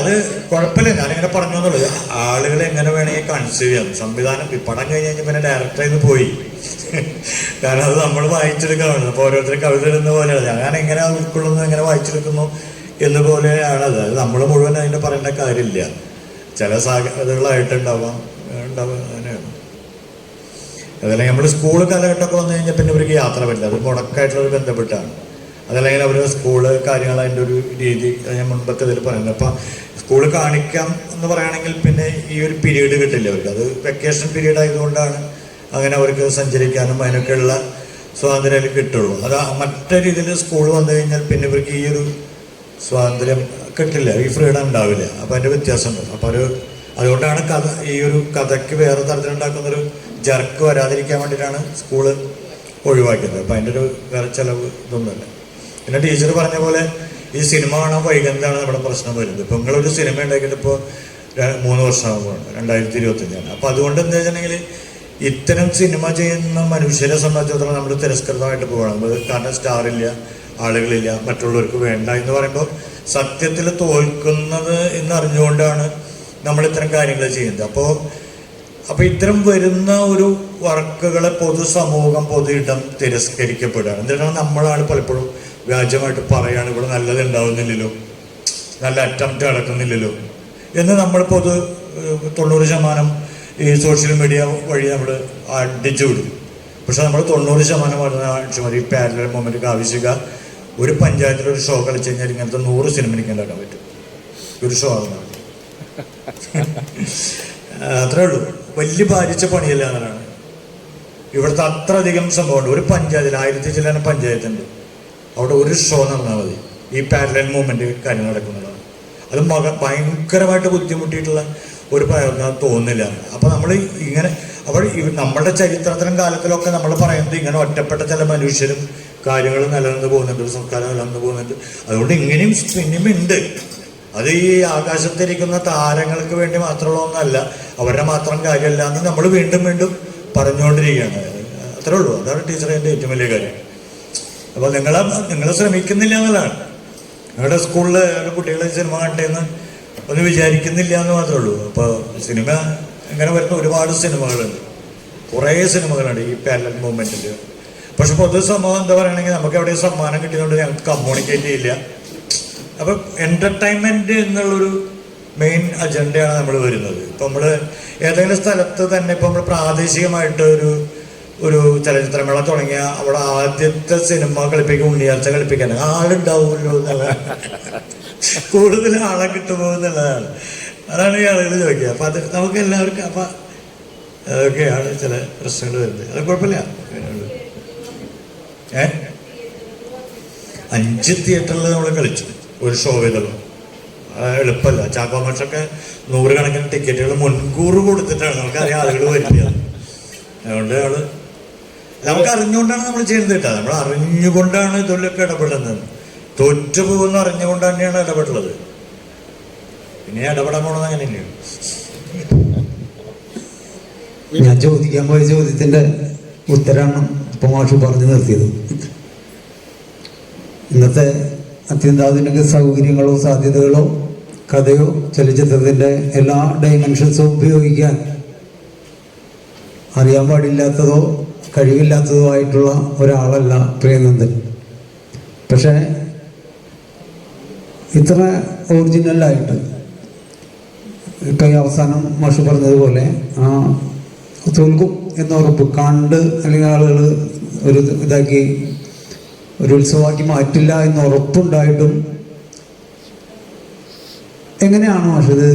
അത് കുഴപ്പമില്ല. ഞാനിങ്ങനെ പറഞ്ഞു എന്നുള്ളത്. ആളുകൾ എങ്ങനെ വേണമെങ്കിൽ കൺസീവ് ചെയ്യാം. സംവിധാനം പടം കഴിഞ്ഞ് കഴിഞ്ഞാൽ പിന്നെ ഡയറക്ടറായി പോയി. കാരണം അത് നമ്മൾ വായിച്ചെടുക്കാറുണ്ട്. അപ്പോൾ ഓരോരുത്തർ കവിത ഇടുന്ന പോലെയാണ്. ഞാൻ എങ്ങനെ ഉൾക്കൊള്ളുന്നു, എങ്ങനെ വായിച്ചെടുക്കുന്നു എന്നുപോലെയാണ് അത്. നമ്മൾ മുഴുവൻ അതിൻ്റെ പറയേണ്ട കാര്യമില്ല. ചില സാധ്യതകളായിട്ടുണ്ടാവാം അങ്ങനെയാണ്. അതല്ലെങ്കിൽ നമ്മൾ സ്കൂൾ കാലഘട്ടമൊക്കെ വന്നു കഴിഞ്ഞാൽ പിന്നെ ഇവർക്ക് യാത്ര പറ്റില്ല. അത് മുടക്കായിട്ടുള്ളൊരു ബന്ധപ്പെട്ടാണ്. അതല്ലെങ്കിൽ അവർ സ്കൂള് കാര്യങ്ങൾ അതിൻ്റെ ഒരു രീതി ഞാൻ മുൻപത്തെ ഇതിൽ പറയുന്നത്. അപ്പം സ്കൂള് കാണിക്കാം എന്ന് പറയുകയാണെങ്കിൽ പിന്നെ ഈ ഒരു പീരീഡ് കിട്ടില്ല അവർക്ക്. അത് വെക്കേഷൻ പീരീഡ് ആയതുകൊണ്ടാണ് അങ്ങനെ അവർക്ക് സഞ്ചരിക്കാനും അതിനൊക്കെയുള്ള സ്വാതന്ത്ര്യം കിട്ടുള്ളൂ. അത് മറ്റേ രീതിയിൽ സ്കൂൾ വന്നു കഴിഞ്ഞാൽ പിന്നെ ഇവർക്ക് ഈ ഒരു സ്വാതന്ത്ര്യം കിട്ടില്ല, ഈ ഫ്രീഡം ഉണ്ടാവില്ല. അപ്പോൾ അതിൻ്റെ വ്യത്യാസമുണ്ട്. അപ്പോൾ അതുകൊണ്ടാണ് ഈ ഒരു കഥയ്ക്ക് വേറെ തരത്തിലുണ്ടാക്കുന്നൊരു ജർക്ക് വരാതിരിക്കാൻ വേണ്ടിയിട്ടാണ് സ്കൂള് ഒഴിവാക്കിയത്. അപ്പം അതിൻ്റെ ഒരു വേറെ ചിലവ് ഇതൊന്നുമില്ല. പിന്നെ ടീച്ചർ പറഞ്ഞ പോലെ ഈ സിനിമ കാണാൻ വൈകുന്നതാണ് നമ്മുടെ പ്രശ്നം വരുന്നത്. ഇപ്പം നിങ്ങളൊരു സിനിമ ഉണ്ടാക്കിയിട്ട് ഇപ്പോൾ 3 വർഷമാകുമ്പോഴാണ് 2025. അപ്പോൾ അതുകൊണ്ട് എന്താ വെച്ചിട്ടുണ്ടെങ്കിൽ ഇത്തരം സിനിമ ചെയ്യുന്ന മനുഷ്യരെ സംബന്ധിച്ചിടത്തോളം നമ്മൾ തിരസ്കൃതമായിട്ട് പോകണം. കാരണം സ്റ്റാറില്ല, ആളുകളില്ല, മറ്റുള്ളവർക്ക് വേണ്ട എന്ന് പറയുമ്പോൾ സത്യത്തിൽ തോൽക്കുന്നത് എന്നറിഞ്ഞുകൊണ്ടാണ് നമ്മൾ ഇത്തരം കാര്യങ്ങൾ ചെയ്യുന്നത്. അപ്പോൾ ഇത്തരം വരുന്ന ഒരു വർക്കുകളെ പൊതുസമൂഹം പൊതുയിടം തിരസ്കരിക്കപ്പെടുകയാണ്. എന്തിനാണ് നമ്മളാണ് പലപ്പോഴും വ്യാജമായിട്ട് പറയുകയാണ് ഇവിടെ നല്ലത് ഉണ്ടാവുന്നില്ലല്ലോ, നല്ല അറ്റംപ്റ്റ് നടക്കുന്നില്ലല്ലോ എന്ന് നമ്മൾ 90% ഈ സോഷ്യൽ മീഡിയ വഴി നമ്മൾ അടിച്ചു വിടും. പക്ഷെ നമ്മൾ 90% അടിച്ചുമതി പാരലൽ മൂവ്മെൻറ്റ് ആവശ്യമില്ല. ഒരു പഞ്ചായത്തിലൊരു ഷോ കളിച്ചു കഴിഞ്ഞാൽ ഇങ്ങനത്തെ 100 സിനിമ എനിക്ക് ഉണ്ടാക്കാൻ പറ്റും. ഒരു ഷോ ആകുന്ന അത്രേ ഉള്ളൂ. വലിയ ഭാരിച്ച പണിയല്ല എന്നാണ് ഇവിടുത്തെ അത്രയധികം സംഭവമുണ്ട്. ഒരു പഞ്ചായത്തിൽ 1000 ചില്ലാനം പഞ്ചായത്തുണ്ട്. അവിടെ ഒരു ഷോ നടന്നാൽ മതി ഈ പാരലൽ മൂവ്മെൻറ്റ് കാര്യം നടക്കുന്നതാണ്. അത് ഭയങ്കരമായിട്ട് ബുദ്ധിമുട്ടിയിട്ടുള്ള ഒരു പ്രയോജനം തോന്നുന്നില്ല. അപ്പോൾ നമ്മൾ ഇങ്ങനെ അവിടെ നമ്മളുടെ ചരിത്രത്തിലും കാലത്തിലൊക്കെ നമ്മൾ പറയുന്നത് ഇങ്ങനെ ഒറ്റപ്പെട്ട ചില മനുഷ്യരും കാര്യങ്ങൾ നിലനിന്ന് പോകുന്നുണ്ട്, സംസ്കാരം നിലനിന്ന് പോകുന്നുണ്ട്. അതുകൊണ്ട് ഇങ്ങനെയും സിനിമയുണ്ട്. അത് ഈ ആകാശത്തിരിക്കുന്ന താരങ്ങൾക്ക് വേണ്ടി മാത്രമുള്ള ഒന്നല്ല, അവരുടെ മാത്രം കാര്യമല്ല എന്ന് നമ്മൾ വീണ്ടും വീണ്ടും പറഞ്ഞുകൊണ്ടിരിക്കുകയാണ്. അത്രേ ഉള്ളൂ. അതാണ് ടീച്ചറെ എൻ്റെ ഏറ്റവും വലിയ കാര്യം. അപ്പോൾ നിങ്ങൾ ശ്രമിക്കുന്നില്ല എന്നുള്ളതാണ്. നിങ്ങളുടെ സ്കൂളിൽ കുട്ടികളെ സിനിമ കണ്ടേന്ന് ഒന്ന് വിചാരിക്കുന്നില്ല എന്ന് മാത്രമേ ഉള്ളൂ. അപ്പോൾ സിനിമ ഇങ്ങനെ വരുന്ന ഒരുപാട് സിനിമകളുണ്ട്, കുറേ സിനിമകളുണ്ട് ഈ പാരലൽ മൂവ്മെൻറ്റിൽ. പക്ഷെ പൊതുസമൂഹം എന്താ പറയുകയാണെങ്കിൽ നമുക്ക് എവിടെയും സമ്മാനം കിട്ടിയതുകൊണ്ട് ഞങ്ങൾക്ക് കമ്മ്യൂണിക്കേറ്റ് ചെയ്യില്ല. അപ്പം എൻ്റർടൈൻമെൻറ്റ് എന്നുള്ളൊരു മെയിൻ അജണ്ടയാണ് നമ്മൾ വരുന്നത്. ഇപ്പം നമ്മൾ ഏതെങ്കിലും സ്ഥലത്ത് തന്നെ ഇപ്പം നമ്മൾ പ്രാദേശികമായിട്ട് ഒരു ചലച്ചിത്രമേള തുടങ്ങിയ അവിടെ ആദ്യത്തെ സിനിമ കളിപ്പിക്കും, ഉണ്ണിയാർച്ച കളിപ്പിക്കാൻ ആളുണ്ടാവുമല്ലോ എന്നുള്ള കൂടുതൽ ആളെ കിട്ടുമോ എന്നുള്ളതാണ്. അതാണ് ഈ ആളുകൾ ചോദിക്കുക. അപ്പം അത് നമുക്ക് എല്ലാവർക്കും അപ്പം അതൊക്കെയാണ് ചില പ്രശ്നങ്ങൾ വരുന്നത്. അത് കുഴപ്പമില്ല. 5 തിയേറ്ററിൽ നമ്മൾ കളിച്ചു ഒരു ഷോ ചെയ്തല്ലോ. എളുപ്പമല്ല. ചാക്കോ മാഷൊക്കെ 100 കണക്കിന് ടിക്കറ്റുകൾ മുൻകൂർ കൊടുത്തിട്ടാണ് നമുക്കറിയാം ആളുകൾ വരുന്നത്. അതുകൊണ്ട് നമുക്ക് അറിഞ്ഞുകൊണ്ടാണ് നമ്മൾ ചെയ്യുന്നത് കേട്ടോ. നമ്മൾ അറിഞ്ഞുകൊണ്ടാണ് ഇതിലൊക്കെ ഇടപെടുന്നത്. തോറ്റുപോകുന്ന അറിഞ്ഞുകൊണ്ട് തന്നെയാണ് ഇടപെട്ടുള്ളത്. പിന്നെ ഇടപെടാൻ പോണത് അങ്ങനെ തന്നെയാണ്. ഞാൻ ചോദിക്കാൻ പോയ ചോദ്യത്തിന്റെ ഉത്തരമാണ് ഇപ്പൊ മാഷ് പറഞ്ഞു നിർത്തിയത്. ഇന്നത്തെ അത്യന്താധുനിക സൗകര്യങ്ങളോ സാധ്യതകളോ കഥയോ ചലച്ചിത്രത്തിന്റെ എല്ലാ ഡൈമെൻഷൻസും ഉപയോഗിക്കാൻ അറിയാൻ പാടില്ലാത്തതോ കഴിവില്ലാത്തതോ ആയിട്ടുള്ള ഒരാളല്ല പ്രേംനന്ദൻ. പക്ഷേ ഇത്ര ഒറിജിനലായിട്ട് ഇപ്പം ഈ അവസാനം മാഷ് പറഞ്ഞതുപോലെ തോൽക്കും എന്ന ഉറപ്പ് കണ്ട് അല്ലെങ്കിൽ ആളുകൾ ഒരു ഇതാക്കി ഒരു ഉത്സവമാക്കി മാറ്റില്ല എന്ന ഉറപ്പുണ്ടായിട്ടും എങ്ങനെയാണ് മാഷ് ഇത്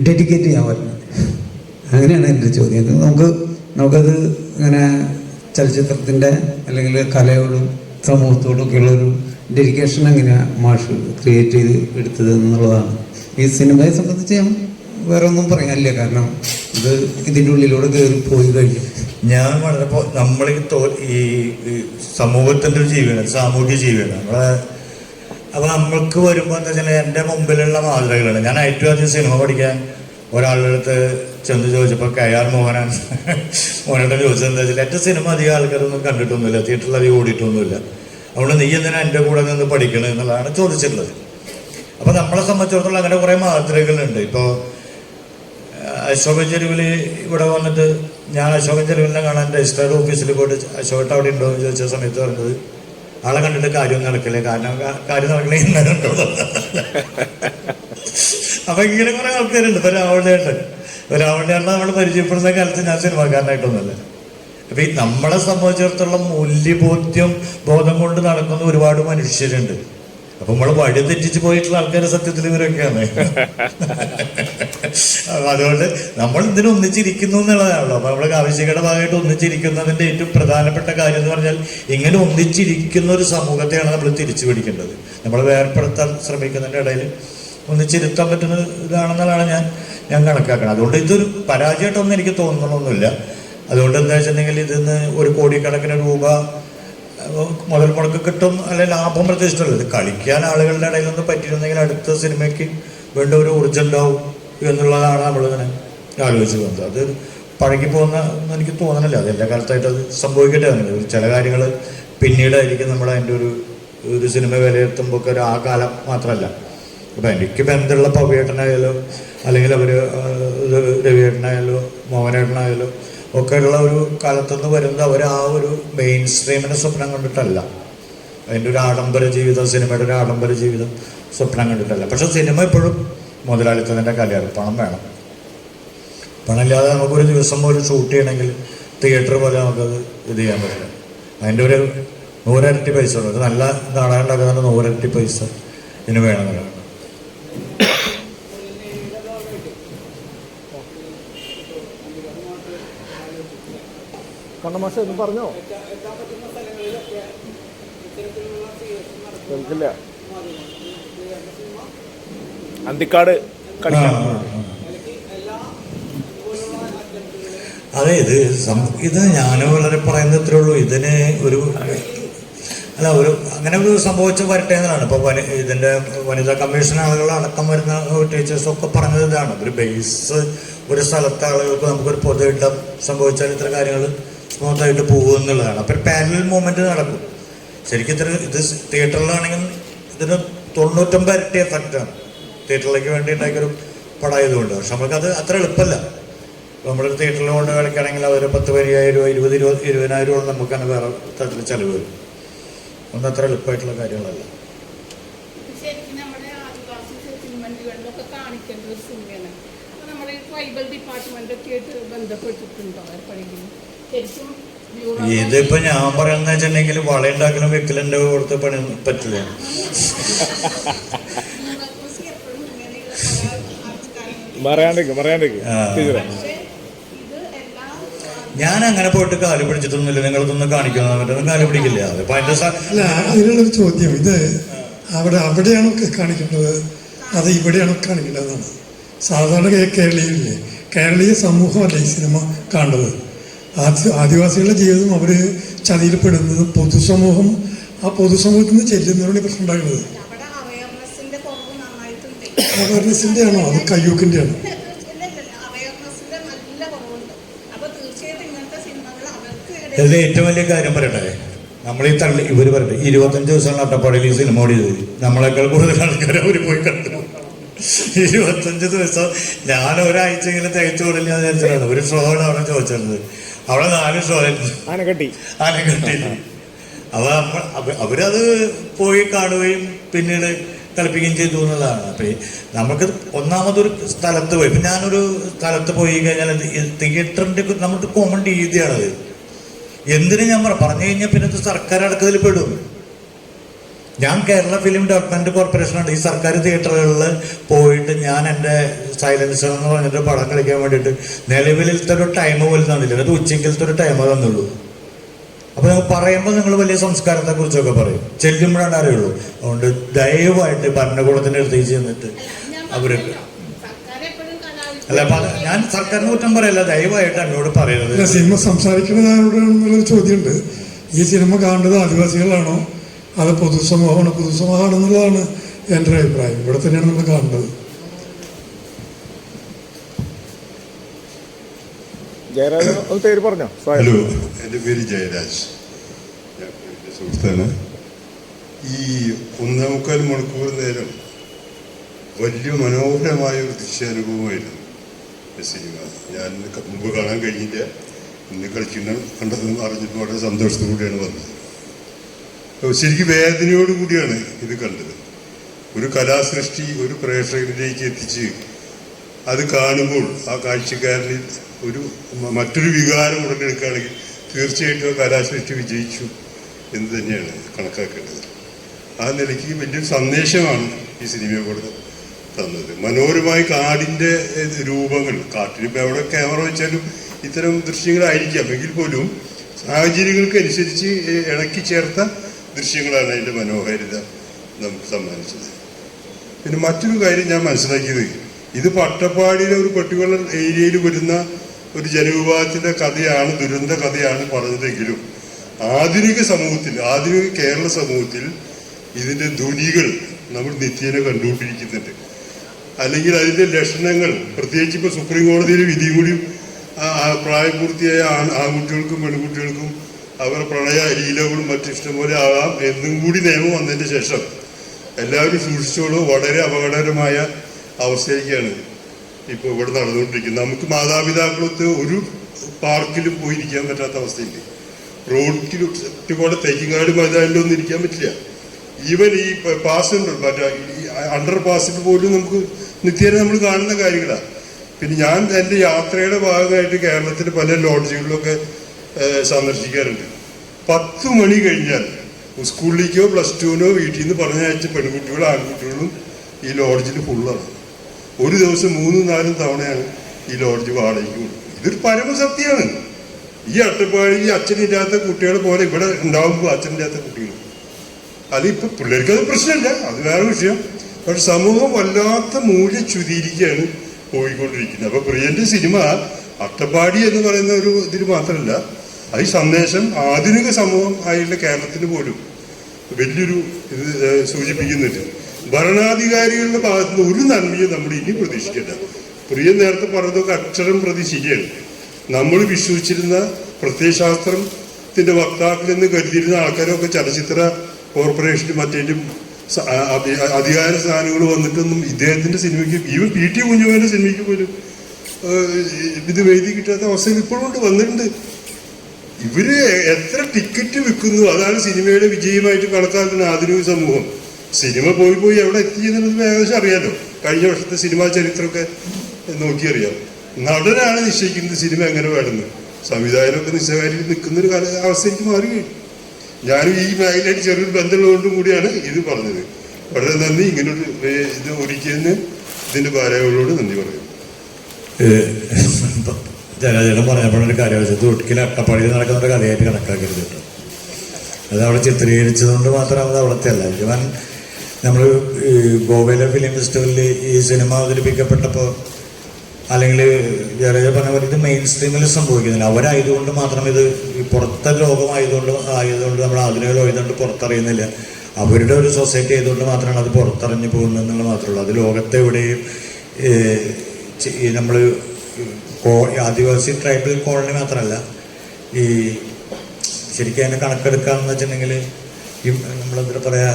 ഡെഡിക്കേറ്റ് ചെയ്യാൻ പറ്റുന്നത്? അങ്ങനെയാണ് എൻ്റെ ചോദ്യം. നമുക്കത് ഇങ്ങനെ ചലച്ചിത്രത്തിൻ്റെ അല്ലെങ്കിൽ കലയോടും സമൂഹത്തോടും ഒക്കെയുള്ളൊരു ഡെഡിക്കേഷൻ എങ്ങനെയാണ് മാഷ് ക്രിയേറ്റ് ചെയ്ത് എടുത്തത് എന്നുള്ളതാണ്. ഈ സിനിമയെ സംബന്ധിച്ച് ഞാൻ വേറെ ഒന്നും പറയാനില്ല, കാരണം ഇത് ഇതിൻ്റെ ഉള്ളിലൂടെ കയറി പോയി കഴിഞ്ഞു. ഞാൻ വളരെ നമ്മൾ ഈ സമൂഹത്തിൻ്റെ ഒരു ജീവിയാണ്, സാമൂഹ്യ ജീവിയാണ് നമ്മളെ. അപ്പോൾ നമ്മൾക്ക് വരുമ്പോൾ എന്താ വെച്ചാൽ എൻ്റെ മുമ്പിലുള്ള മാതൃകകളാണ്. ഞാൻ ഏറ്റവും ആദ്യം സിനിമ പഠിക്കാൻ ഒരാളുടെ അടുത്ത് ചെന്ന് ചോദിച്ചപ്പോൾ KR മോഹനോട് ചോദിച്ചത് എന്താ വെച്ചാൽ എൻ്റെ സിനിമ അധികം ആൾക്കാരൊന്നും കണ്ടിട്ടൊന്നുമില്ല, തിയേറ്ററിൽ അധികം ഓടിയിട്ടൊന്നുമില്ല, അതുകൊണ്ട് നീ എന്തിനാ എൻ്റെ കൂടെ നിന്ന് പഠിക്കണത് എന്നുള്ളതാണ് ചോദിച്ചിട്ടുള്ളത്. അപ്പോൾ നമ്മളെ സംബന്ധിച്ചിടത്തോളം അങ്ങനെ കുറേ മാതൃകകളുണ്ട്. ഇപ്പോൾ അശോകൻ ചെരുവിൽ ഇവിടെ വന്നിട്ട് ഞാൻ അശോകൻ ചെരുവിനെ കാണാൻ രജിസ്റ്റേർഡ് ഓഫീസിൽ പോയിട്ട് അശോകട്ട് അവിടെ ഉണ്ടോ എന്ന് ചോദിച്ച സമയത്ത് പറഞ്ഞത് ആളെ കണ്ടിട്ട് കാര്യം നടക്കില്ലേ, കാരണം കാര്യം നടക്കണേ ഇന്നുണ്ടോ. അപ്പം ഇങ്ങനെ കുറേ ആൾക്കാരുണ്ട്. ഇപ്പോൾ രാവണേട്ടൻ നമ്മൾ പരിചയപ്പെടുന്ന കാലത്ത് ഞാൻ സിനിമാക്കാരനായിട്ടൊന്നുമല്ല. അപ്പം ഈ നമ്മളെ സംബന്ധിച്ചിടത്തോളം ബോധം കൊണ്ട് നടക്കുന്ന ഒരുപാട് മനുഷ്യരുണ്ട്. അപ്പം നമ്മൾ വഴി തെറ്റിച്ച് പോയിട്ടുള്ള ആൾക്കാർ സത്യത്തിൽ ഇവരൊക്കെയാണ്. അതുകൊണ്ട് നമ്മൾ ഇതിന് ഒന്നിച്ചിരിക്കുന്നു എന്നുള്ളതാണല്ലോ. അപ്പം നമ്മൾ കാവശ്യകയുടെ ഭാഗമായിട്ട് ഒന്നിച്ചിരിക്കുന്നതിൻ്റെ ഏറ്റവും പ്രധാനപ്പെട്ട കാര്യം എന്ന് പറഞ്ഞാൽ ഇങ്ങനെ ഒന്നിച്ചിരിക്കുന്ന ഒരു സമൂഹത്തെയാണ് നമ്മൾ തിരിച്ചു പിടിക്കേണ്ടത്. നമ്മൾ വേർപ്പെടുത്താൻ ശ്രമിക്കുന്നതിൻ്റെ ഇടയിൽ ഒന്നിച്ചിരുത്താൻ പറ്റുന്ന ഇതാണെന്നുള്ളതാണ് ഞാൻ കണക്കാക്കണം. അതുകൊണ്ട് ഇതൊരു പരാജയമായിട്ടൊന്നും എനിക്ക് തോന്നുന്നൊന്നുമില്ല. അതുകൊണ്ട് എന്താ വെച്ചിട്ടുണ്ടെങ്കിൽ ഇതിന്ന് 1 കോടിക്കണക്കിന് രൂപ മുതൽ മുടക്ക് കിട്ടും, അല്ലെങ്കിൽ ലാഭം പ്രതീക്ഷിച്ചുള്ളത്. ഇത് കളിക്കാൻ ആളുകളുടെ ഇടയിലൊന്നും പറ്റിയിരുന്നെങ്കിൽ അടുത്ത സിനിമയ്ക്ക് വേണ്ട ഒരു ഊർജ്ജം ഉണ്ടാവും എന്നുള്ളതാണ് നമ്മളിങ്ങനെ ആലോചിച്ച് പോകുന്നത്. അത് പഴകിപ്പോകുന്ന എനിക്ക് തോന്നണില്ല. അത് എല്ലാ കാലത്തായിട്ട് അത് സംഭവിക്കട്ടെ. ചില കാര്യങ്ങൾ പിന്നീടായിരിക്കും നമ്മൾ അതിൻ്റെ ഒരു സിനിമ വിലയിരുത്തുമ്പോൾ ഒക്കെ ആ കാലം മാത്രമല്ല. അപ്പം എനിക്ക് ബന്ധമുള്ള പവിയേട്ടനായാലോ അല്ലെങ്കിൽ അവർ രവിയേട്ടനായാലോ മോഹനേട്ടനായാലോ ഒക്കെയുള്ള ഒരു കാലത്തുനിന്ന് വരുന്നത് അവർ ആ ഒരു മെയിൻ സ്ട്രീമിനെ സ്വപ്നം കണ്ടിട്ടല്ല. അതിൻ്റെ ഒരു ആഡംബര ജീവിതം, സിനിമയുടെ ഒരു ആഡംബര ജീവിതം സ്വപ്നം കണ്ടിട്ടല്ല. പക്ഷെ സിനിമ എപ്പോഴും മുതലാളിത്തത്തിൻ്റെ കലയാണ്. പണം വേണം. പണമില്ലാതെ നമുക്കൊരു ദിവസം പോലും ഷൂട്ട് ചെയ്യണമെങ്കിൽ തിയേറ്റർ പോലെ നമുക്കത് ഇത് ചെയ്യാൻ പറ്റില്ല. അതിൻ്റെ ഒരു 100 ഇരട്ടി പൈസ ഉണ്ട്. ഒരു നല്ല നാടകം ഉണ്ടാക്കുന്നതിന് 100 ഇരട്ടി പൈസ ഇതിന് വേണമെന്നുള്ളതാണ്. പറഞ്ഞോ കേൾക്കില്ല. അന്തിക്കാട് അതെ, ഇത് ഞാൻ വളരെ പറയുന്നത് ഇത്രേ ഉള്ളൂ. ഇതിന് ഒരു അങ്ങനെ ഒരു സംഭവിച്ച് വരട്ടെ എന്നതാണ്. ഇപ്പോൾ ഇതിൻ്റെ വനിതാ കമ്മീഷൻ ആളുകൾ അടക്കം വരുന്ന ടീച്ചേഴ്സൊക്കെ പറഞ്ഞത് ഇതാണ്. ഒരു ബേസ് ഒരു സ്ഥലത്തെ ആളുകൾക്ക് നമുക്കൊരു പൊതുയിടം സംഭവിച്ചാൽ ഇത്ര കാര്യങ്ങൾ സ്മൂത്തായിട്ട് പോകും എന്നുള്ളതാണ്. അപ്പോൾ ഒരു പാരലൽ മൂവ്മെൻറ്റ് നടക്കും. ശരിക്കും ഇത് തിയേറ്ററിലാണെങ്കിൽ ഇതിന് 99 ഇരട്ടി എഫക്റ്റാണ് തിയേറ്ററിലേക്ക് വേണ്ടി ഉണ്ടാക്കിയൊരു പടമായതുകൊണ്ട്. പക്ഷെ നമുക്കത് അത്ര എളുപ്പമല്ല. ഇപ്പോൾ നമ്മളൊരു തിയേറ്ററിൽ കൊണ്ട് കളിക്കുകയാണെങ്കിൽ അവർ 10,000 രൂപ 20,000 രൂപ നമുക്കാണ് വേറെ തരത്തിൽ ചിലവ് വരും. ഒന്നും അത്ര എളുപ്പമായിട്ടുള്ള കാര്യങ്ങളല്ല. ശരിക്കും നമ്മുടെ ആദിവാസി സെറ്റിൽമെന്റുകളിലൊക്കെ കാണിക്കേണ്ട ഒരു സിനിമയാണ്. അപ്പോൾ നമ്മുടെ ട്രൈബൽ ഡിപ്പാർട്ട്മെന്റൊക്കെ ആയിട്ട് ബന്ധപ്പെട്ടിട്ടുണ്ടോ എപ്പോഴെങ്കിലും? ശരിക്കും ഇതിപ്പോ ഞാൻ പറയുന്നത് വെച്ചിട്ടുണ്ടെങ്കിൽ വളയുണ്ടാക്കലും വെക്കലിൻ്റെ കൊടുത്ത് പണി പറ്റില്ല. ഞാൻ അങ്ങനെ പോയിട്ട് കാല് പിടിച്ചിട്ടൊന്നുമില്ല. നിങ്ങളിതൊന്നും കാണിക്കുന്ന മറ്റൊന്നും കാല് പിടിക്കില്ല. അതിപ്പോ അല്ല, അതിനുള്ളൊരു ചോദ്യം, ഇത് അവിടെയാണോ കാണിക്കേണ്ടത് അത് ഇവിടെയാണോ കാണിക്കേണ്ടതെന്നാണ്. സാധാരണ കേരളീയല്ലേ, കേരളീയ സമൂഹമല്ല ഈ സിനിമ കാണുന്നത്. ആദിവാസികളുടെ ജീവിതം അവർ ചതിയിൽപ്പെടുന്നത് പൊതുസമൂഹം, ആ പൊതുസമൂഹത്തിൽ നിന്ന് ചെല്ലുന്നവരുടെ പ്രശ്നം ഉണ്ടാകുന്നത്. അവയർനെസിന്റെ ആണോ അത് കയ്യൂക്കിന്റെ ആണോ? ഇതിൽ ഏറ്റവും വലിയ കാര്യം പറയട്ടെ, നമ്മൾ ഈ ഇവർ പറയട്ടെ 25 ദിവസം അട്ടപ്പാടിയിൽ ഈ സിനിമ ഓടിയത് നമ്മളെക്കാൾ കൂടുതൽ ആൾക്കാർ അവർ പോയി കണ്ടു. 25 ദിവസം ഞാൻ ഒരാഴ്ചയെങ്കിലും തികച്ചു കൊടുക്കില്ല എന്ന് വിചാരിച്ചിട്ടാണ്. ഒരു ഷോ ആണ് അവിടെ ചോദിച്ചത്. അവിടെ 4 ഷോ ആനക്കട്ടി. അപ്പോൾ അവരത് പോയി കാണുകയും പിന്നീട് കളിപ്പിക്കുകയും ചെയ്തു എന്നുള്ളതാണ്. അപ്പം നമുക്ക് ഒന്നാമതൊരു സ്ഥലത്ത് പോയി, ഇപ്പം ഞാനൊരു സ്ഥലത്ത് പോയി കഴിഞ്ഞാൽ തിയേറ്ററിൻ്റെ നമ്മുടെ കോമൺ രീതിയാണത്. എന്തിനു ഞാൻ പറഞ്ഞു കഴിഞ്ഞാൽ പിന്നെ സർക്കാർ അടക്കത്തിൽ പെടും. ഞാൻ കേരള ഫിലിം ഡെവലപ്മെൻറ്റ് കോർപ്പറേഷനാണ്. ഈ സർക്കാർ തിയേറ്ററുകളിൽ പോയിട്ട് ഞാൻ എൻ്റെ സൈലൻസർ എന്ന് പറഞ്ഞിട്ട് പടം കളിക്കാൻ വേണ്ടിയിട്ട് നിലവിലത്തെ ഒരു ടൈം പോലും തന്നില്ല. അത് ഉച്ചയ്ക്കലത്തെ ഒരു ടൈമേ തന്നുള്ളൂ. അപ്പോൾ ഞങ്ങൾ പറയുമ്പോൾ നിങ്ങൾ വലിയ സംസ്കാരത്തെക്കുറിച്ചൊക്കെ പറയും, ചെല്ലുമ്പോഴാണ് അറിയുള്ളൂ. അതുകൊണ്ട് ദയവായിട്ട് ഭരണകൂടത്തിൻ്റെ അടുത്തേക്ക് ചെന്നിട്ട് അവർക്ക് അല്ല, ഞാൻ സർക്കാരിനെ കുറ്റം പറയല്ല, ദയവായിട്ട് എന്നോട് പറയുന്നത്. സിനിമ സംസാരിക്കുന്നതാരോടാണെന്നുള്ളൊരു ചോദ്യമുണ്ട്. ഈ സിനിമ കാണേണ്ടത് ആദിവാസികളാണോ അത് പൊതുസമൂഹമാണ്? പൊതുസമൂഹമാണെന്നുള്ളതാണ് എൻ്റെ ഒരു അഭിപ്രായം. ഇവിടെ തന്നെയാണ് നമ്മൾ കാണേണ്ടത്. ഹലോ, എൻ്റെ പേര് ജയരാജ്, ഞാൻ എൻ്റെ സുഹൃത്താണ്. ഈ 1.25 മണിക്കൂർ നേരം വലിയ മനോഹരമായ ഒരു ദൃശ്യാനുഭവമായിരുന്നു സിനിമ. ഞാൻ മുമ്പ് കാണാൻ കഴിഞ്ഞില്ല. ഇന്ന് കണ്ടതും അറിഞ്ഞിട്ടും വളരെ സന്തോഷത്തോടുകൂടിയാണ് വന്നത്. ശരിക്കും വേദനയോടുകൂടിയാണ് ഇത് കണ്ടത്. ഒരു കലാസൃഷ്ടി ഒരു പ്രേക്ഷകരിലേക്ക് എത്തിച്ച് അത് കാണുമ്പോൾ ആ കാഴ്ചക്കാരനിൽ മറ്റൊരു വികാരം ഉടലെടുക്കുകയാണെങ്കിൽ തീർച്ചയായിട്ടും ആ കലാസൃഷ്ടി വിജയിച്ചു എന്ന് തന്നെയാണ് കണക്കാക്കേണ്ടത്. ആ നിലയ്ക്ക് വലിയൊരു സന്ദേശമാണ് ഈ സിനിമയെ കൂടെ തന്നത്. മനോഹരമായ കാടിൻ്റെ രൂപങ്ങൾ, കാട്ടിലിപ്പോൾ എവിടെ ക്യാമറ വെച്ചാലും ഇത്തരം ദൃശ്യങ്ങളായിരിക്കാം, എങ്കിൽ പോലും സാഹചര്യങ്ങൾക്കനുസരിച്ച് ഇണക്കി ചേർത്ത ദൃശ്യങ്ങളാണ് അതിൻ്റെ മനോഹാരിത നമുക്ക് സമ്മാനിച്ചത്. പിന്നെ മറ്റൊരു കാര്യം ഞാൻ മനസ്സിലാക്കിയത്, ഇത് അട്ടപ്പാടിയിലെ ഒരു പർട്ടിക്കുലർ ഏരിയയിൽ വരുന്ന ഒരു ജനവിഭാഗത്തിൻ്റെ കഥയാണ്, ദുരന്ത കഥയാണ് പറഞ്ഞതെങ്കിലും ആധുനിക സമൂഹത്തിൽ, ആധുനിക കേരള സമൂഹത്തിൽ ഇതിൻ്റെ ധ്വനികൾ നമ്മൾ നിത്യേന കണ്ടുകൊണ്ടിരിക്കുന്നുണ്ട്. അല്ലെങ്കിൽ അതിൻ്റെ ലക്ഷണങ്ങൾ, പ്രത്യേകിച്ച് ഇപ്പോൾ സുപ്രീം കോടതിയിലെ വിധി കൂടിയും പ്രായപൂർത്തിയായ ആൺകുട്ടികൾക്കും പെൺകുട്ടികൾക്കും അവരുടെ പ്രണയ ലീലകളും മറ്റു ഇഷ്ടംപോലെ ആകാം എന്നും കൂടി നിയമം വന്നതിന് ശേഷം എല്ലാവരും സൂക്ഷിച്ചോളൂ, വളരെ അപകടകരമായ അവസ്ഥയിലേക്കാണ് ഇപ്പോൾ ഇവിടെ നടന്നുകൊണ്ടിരിക്കുന്നത്. നമുക്ക് മാതാപിതാക്കളൊത്ത് ഒരു പാർക്കിലും പോയിരിക്കാൻ പറ്റാത്ത അവസ്ഥയുണ്ട്. റോഡിലും ചുറ്റുപാട് തേക്കിങ്ങാട് മൈതാനിലൊന്നും ഇരിക്കാൻ പറ്റില്ല. ഈവൻ ഈ പാസ് ഉണ്ട്, മറ്റേ അണ്ടർ പാസിൽ പോലും നമുക്ക് നിത്യേന നമ്മൾ കാണുന്ന കാര്യങ്ങളാണ്. പിന്നെ ഞാൻ എൻ്റെ യാത്രയുടെ ഭാഗമായിട്ട് കേരളത്തിലെ പല ലോഡ്ജുകളിലൊക്കെ സന്ദർശിക്കാറുണ്ട്. 10 മണി കഴിഞ്ഞാൽ സ്കൂളിലേക്കോ പ്ലസ് ടുവിനോ വീട്ടിൽ നിന്ന് പറഞ്ഞയച്ച പെൺകുട്ടികളും ആൺകുട്ടികളും ഈ ലോഡ്ജിൽ ഫുള്ളാണ്. ഒരു ദിവസം 3-4 തവണയാണ് ഈ ലോഡ്ജ് വാടകയ്ക്ക് കൊടുക്കുന്നത്. ഇതൊരു പരമസത്യമാണ്. ഈ അട്ടപ്പാടി ഈ അച്ഛനില്ലാത്ത കുട്ടികളെ പോലെ ഇവിടെ ഉണ്ടാവുമ്പോൾ അച്ഛനില്ലാത്ത കുട്ടികൾ അതിപ്പോൾ പിള്ളേർക്ക് അത് പ്രശ്നമില്ല, അത് വേറെ വിഷയം. പക്ഷെ സമൂഹം വല്ലാത്ത മൂല്യച്യുതിയിരിക്കുകയാണ് പോയിക്കൊണ്ടിരിക്കുന്നത്. അപ്പോൾ പ്രിയൻ്റെ സിനിമ അട്ടപ്പാടി എന്ന് പറയുന്ന ഒരു ഇതിൽ മാത്രമല്ല, അത് ഈ സന്ദേശം ആധുനിക സമൂഹം ആയുള്ള കേരളത്തിന് പോലും വലിയൊരു ഇത് സൂചിപ്പിക്കുന്നുണ്ട്. ഭരണാധികാരികളുടെ ഭാഗത്തുനിന്ന് ഒരു നന്മയും നമ്മൾ ഇനി പ്രതീക്ഷിക്കേണ്ട. പ്രിയ നേരത്തെ പറഞ്ഞതൊക്കെ അക്ഷരം പ്രതി ശരിയാണ്. നമ്മൾ വിശ്വസിച്ചിരുന്ന പ്രത്യയശാസ്ത്രത്തിൻ്റെ വക്താക്കളെന്ന് കരുതിയിരുന്ന ആൾക്കാരൊക്കെ ചലച്ചിത്ര കോർപ്പറേഷനും മറ്റേലും അധികാര സ്ഥാനങ്ങൾ വന്നിട്ടൊന്നും ഇദ്ദേഹത്തിൻ്റെ സിനിമയ്ക്ക്, ഈവൻ പി ടി കുഞ്ഞുമോൻ്റെ സിനിമയ്ക്ക് പോലും ഇത് വേദി കിട്ടാത്ത അവസ്ഥയിൽ ഇപ്പോഴും വന്നിട്ടുണ്ട്. ഇവര് എത്ര ടിക്കറ്റ് വിൽക്കുന്നു, അതാണ് സിനിമയുടെ വിജയമായിട്ട് കണക്കാക്കുന്ന ആധുനിക സമൂഹം. സിനിമ പോയി എവിടെ എത്തിയെന്നുള്ളത് ഏകദേശം അറിയാലോ. കഴിഞ്ഞ വർഷത്തെ സിനിമാ ചരിത്രമൊക്കെ നോക്കിയറിയാം. നടനാണ് നിശ്ചയിക്കുന്നത് സിനിമ എങ്ങനെ വേണമെന്ന്. സംവിധായകനൊക്കെ നിസ്സഹാരിൽ നിൽക്കുന്നൊരു അവസ്ഥയ്ക്ക് മാറുകയാണ്. ഞാനും ഈ മേഖലയായിട്ട് ചെറിയൊരു ബന്ധമുള്ളതുകൊണ്ടും കൂടിയാണ് ഇത് പറഞ്ഞത്. വളരെ നന്ദി. ഇങ്ങനൊരു ഇത് ഒരുക്കിയതിന് ഇതിൻ്റെ ഭാരവാഹികളോട് നന്ദി പറയും. ജനജനം പറഞ്ഞപ്പോഴൊരു കാര്യം വെച്ചത് ഒരിക്കലും അട്ടപ്പാടിയിൽ നടക്കുന്ന ഒരു കഥയായിട്ട് കണക്കാക്കരുത് കേട്ടോ. അത് അവിടെ ചിത്രീകരിച്ചതുകൊണ്ട് മാത്രം അത് അവിടുത്തെ അല്ല. ഇവൻ നമ്മൾ ഗോവയിലെ ഫിലിം ഫെസ്റ്റിവലിൽ ഈ സിനിമ അവതരിപ്പിക്കപ്പെട്ടപ്പോൾ, അല്ലെങ്കിൽ ജലജ പറഞ്ഞ പോലെ ഇത് മെയിൻ സ്ട്രീമിൽ സംഭവിക്കുന്നില്ല. അവരായതുകൊണ്ട് മാത്രം ഇത് പുറത്തെ ലോകമായതുകൊണ്ട് നമ്മൾ ആധുനിക ലോകമായതുകൊണ്ട് പുറത്തറിയുന്നില്ല. അവരുടെ ഒരു സൊസൈറ്റി ആയതുകൊണ്ട് മാത്രമാണ് അത് പുറത്തറിഞ്ഞു പോകുന്നത് എന്നുള്ളത് മാത്രമേ. അത് ലോകത്തെവിടെയും നമ്മൾ ആദിവാസി ട്രൈബൽ കോളനി മാത്രമല്ല, ഈ ശരിക്കും അതിനെ കണക്കെടുക്കാമെന്ന് വെച്ചിട്ടുണ്ടെങ്കിൽ ഈ നമ്മളെന്താ പറയുക,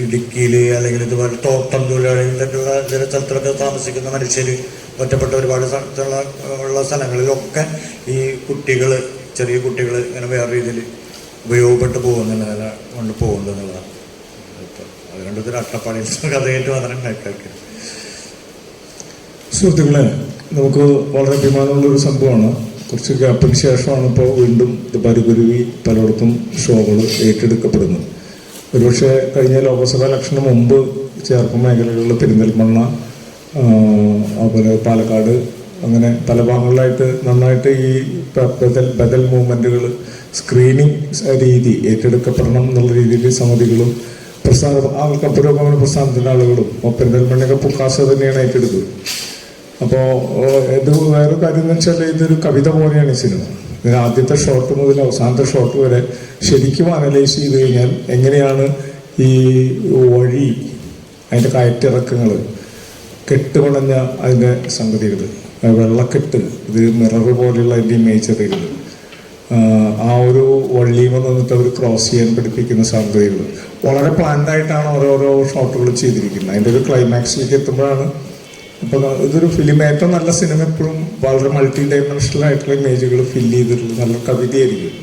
ഇടുക്കിയിൽ അല്ലെങ്കിൽ ഇതുപോലെ തോട്ടം തൊഴിലാളികളുള്ള ചില സ്ഥലത്തിലൊക്കെ താമസിക്കുന്ന മനുഷ്യർ, ഒറ്റപ്പെട്ട ഒരുപാട് ഉള്ള സ്ഥലങ്ങളിലൊക്കെ ഈ കുട്ടികൾ, ചെറിയ കുട്ടികൾ ഇങ്ങനെ വേറെ രീതിയിൽ ഉപയോഗപ്പെട്ട് പോകുന്നുള്ളതാണ് കൊണ്ട് പോകുന്നത് എന്നുള്ളതാണ്. അതുകൊണ്ട് ഇതൊരു അട്ടപ്പാടിയിൽ കഥയായിട്ട് മാത്രം കണക്കാക്കി. സുഹൃത്തുക്കളെ, നമുക്ക് വളരെ അഭിമാനമുള്ളൊരു സംഭവമാണ്. കുറച്ച് ഗ്യാപ്പിന് ശേഷമാണ് ഇപ്പോൾ വീണ്ടും പരുകുരുവി പലയിടത്തും ഷോകൾ ഏറ്റെടുക്കപ്പെടുന്നത്. ഒരുപക്ഷെ കഴിഞ്ഞ ലോക്സഭാ ഇലക്ഷന് മുമ്പ് ചേർപ്പ് മേഖലകളിൽ പെരിന്തൽമണ്ണ, അതുപോലെ പാലക്കാട്, അങ്ങനെ പല ഭാഗങ്ങളിലായിട്ട് നന്നായിട്ട് ഈ ബദൽ മൂവ്മെൻറ്റുകൾ സ്ക്രീനിങ് രീതി ഏറ്റെടുക്കപ്പെടണം എന്നുള്ള രീതിയിൽ സമിതികളും പുരോഗമന പ്രസ്ഥാനത്തിൻ്റെ ആളുകളും പെരിന്തൽമണ്ണയൊക്കെ പുക്കാസ തന്നെയാണ് ഏറ്റെടുത്തത്. അപ്പോൾ ഇത് വേറൊരു കാര്യം എന്ന് വെച്ചാൽ ഇതൊരു കവിത പോലെയാണ് ഈ സിനിമ. ഇതിന് ആദ്യത്തെ ഷോട്ട് മുതൽ അവസാനത്തെ ഷോട്ട് വരെ ശരിക്കും അനലൈസ് ചെയ്ത് കഴിഞ്ഞാൽ എങ്ങനെയാണ് ഈ വഴി, അതിൻ്റെ കയറ്റിറക്കങ്ങൾ, കെട്ടുപണഞ്ഞ അതിൻ്റെ സംഗതികൾ, വെള്ളക്കെട്ട്, ഇത് മിറർ പോലെയുള്ള അതിൻ്റെ ഇമേജറികൾ, ആ ഒരു വള്ളിയിൽ നിന്നിട്ട് അവർ ക്രോസ് ചെയ്യാൻ പഠിപ്പിക്കുന്ന സംഗതികൾ വളരെ പ്ലാൻഡായിട്ടാണ് ഓരോരോ ഷോട്ടുകൾ ചെയ്തിരിക്കുന്നത്. അതിൻ്റെ ഒരു ക്ലൈമാക്സിലേക്ക് എത്തുമ്പോഴാണ്. അപ്പോൾ ഇതൊരു ഫിലിം, ഏറ്റവും നല്ല സിനിമ എപ്പോഴും വളരെ മൾട്ടി ഡയമെൻഷണൽ ആയിട്ടുള്ള ഇമേജുകൾ ഫില്ല് ചെയ്തിട്ടുള്ള നല്ല കവിതയായിരിക്കും,